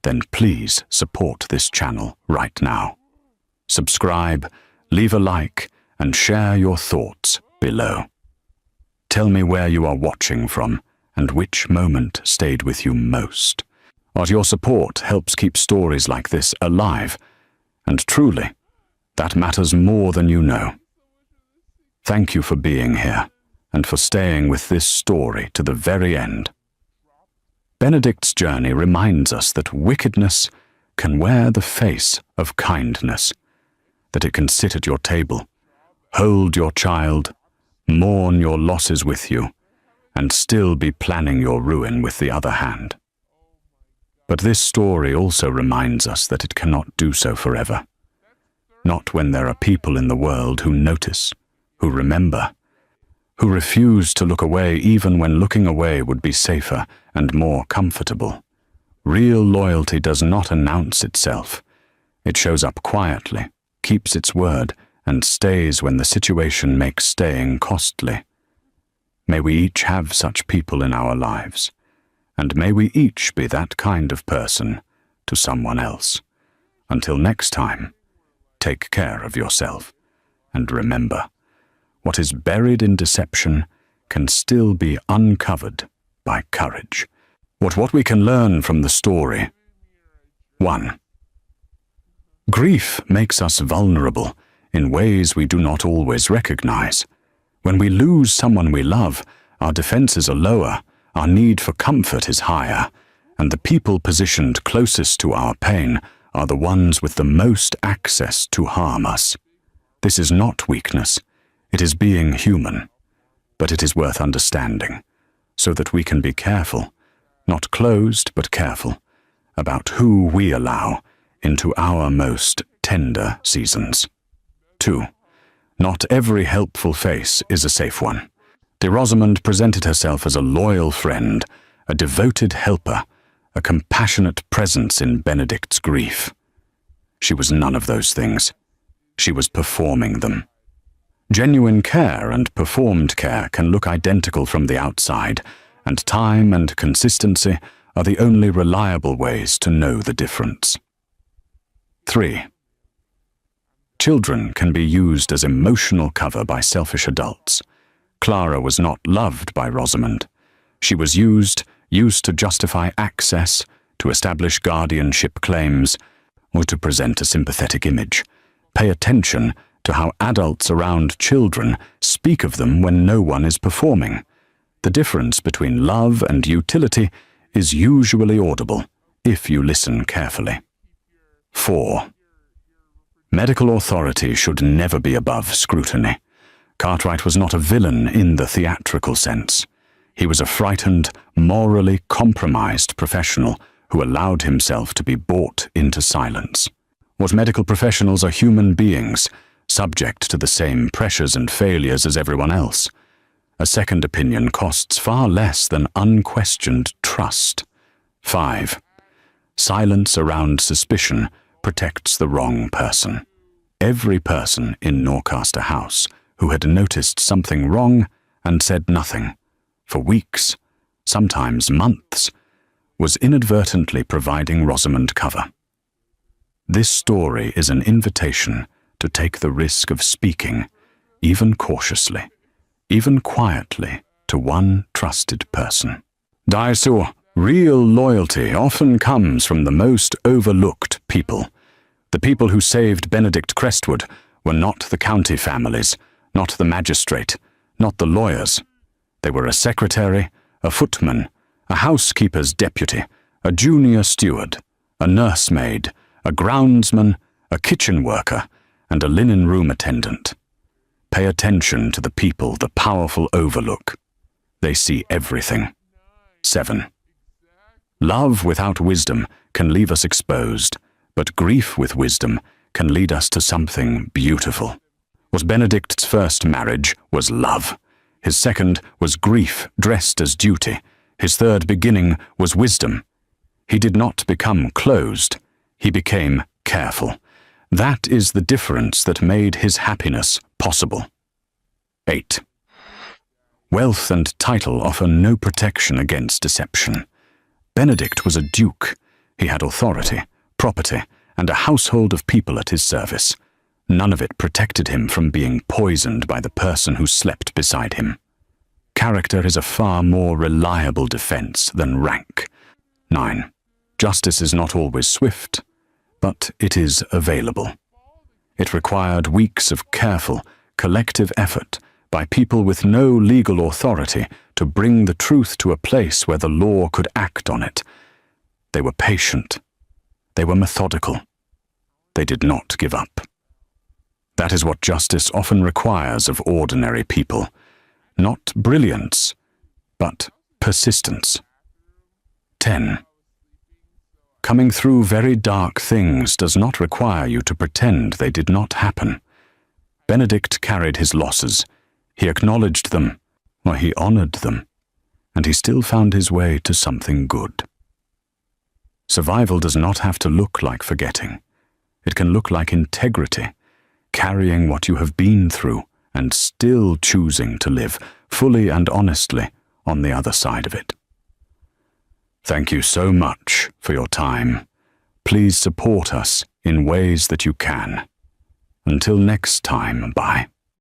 then please support this channel right now. Subscribe, leave a like, and share your thoughts below. Tell me where you are watching from and which moment stayed with you most. Your support helps keep stories like this alive, and truly, that matters more than you know. Thank you for being here and for staying with this story to the very end. Benedict's journey reminds us that wickedness can wear the face of kindness, that it can sit at your table, hold your child, mourn your losses with you, and still be planning your ruin with the other hand. But this story also reminds us that it cannot do so forever. Not when there are people in the world who notice, who remember, who refuse to look away even when looking away would be safer and more comfortable. Real loyalty does not announce itself. It shows up quietly, keeps its word, and stays when the situation makes staying costly. May we each have such people in our lives, and may we each be that kind of person to someone else. Until next time, take care of yourself, and remember, what is buried in deception can still be uncovered by courage. What we can learn from the story. 1. Grief makes us vulnerable in ways we do not always recognize. When we lose someone we love, our defenses are lower, our need for comfort is higher, and the people positioned closest to our pain are the ones with the most access to harm us. This is not weakness. It is being human, but it is worth understanding, so that we can be careful, not closed but careful, about who we allow into our most tender seasons. 2. Not every helpful face is a safe one. De Rosamond presented herself as a loyal friend, a devoted helper, a compassionate presence in Benedict's grief. She was none of those things. She was performing them. Genuine care and performed care can look identical from the outside, and time and consistency are the only reliable ways to know the difference. 3. Children can be used as emotional cover by selfish adults. Clara was not loved by Rosamond. She was used to justify access, to establish guardianship claims, or to present a sympathetic image. Pay attention to how adults around children speak of them when no one is performing. The difference between love and utility is usually audible if you listen carefully. 4. Medical authority should never be above scrutiny. Cartwright was not a villain in the theatrical sense. He was a frightened, morally compromised professional who allowed himself to be bought into silence. What medical professionals are human beings, subject to the same pressures and failures as everyone else. A second opinion costs far less than unquestioned trust. 5. Silence around suspicion protects the wrong person. Every person in Norcaster House who had noticed something wrong and said nothing, for weeks, sometimes months, was inadvertently providing Rosamond cover. This story is an invitation to take the risk of speaking, even cautiously, even quietly, to one trusted person. Daisur, real loyalty often comes from the most overlooked people. The people who saved Benedict Crestwood were not the county families, not the magistrate, not the lawyers. They were a secretary, a footman, a housekeeper's deputy, a junior steward, a nursemaid, a groundsman, a kitchen worker, and a linen room attendant. Pay attention to the people the powerful overlook. They see everything. 7. Love without wisdom can leave us exposed, but grief with wisdom can lead us to something beautiful. What Benedict's first marriage was love. His second was grief dressed as duty. His third beginning was wisdom. He did not become closed. He became careful. That is the difference that made his happiness possible. 8. Wealth and title offer no protection against deception. Benedict was a duke. He had authority, property, and a household of people at his service. None of it protected him from being poisoned by the person who slept beside him. Character is a far more reliable defense than rank. 9. Justice is not always swift, but it is available. It required weeks of careful, collective effort by people with no legal authority to bring the truth to a place where the law could act on it. They were patient. They were methodical. They did not give up. That is what justice often requires of ordinary people. Not brilliance, but persistence. 10. Coming through very dark things does not require you to pretend they did not happen. Benedict carried his losses. He acknowledged them, or he honored them, and he still found his way to something good. Survival does not have to look like forgetting. It can look like integrity, carrying what you have been through and still choosing to live fully and honestly on the other side of it. Thank you so much for your time. Please support us in ways that you can. Until next time, bye.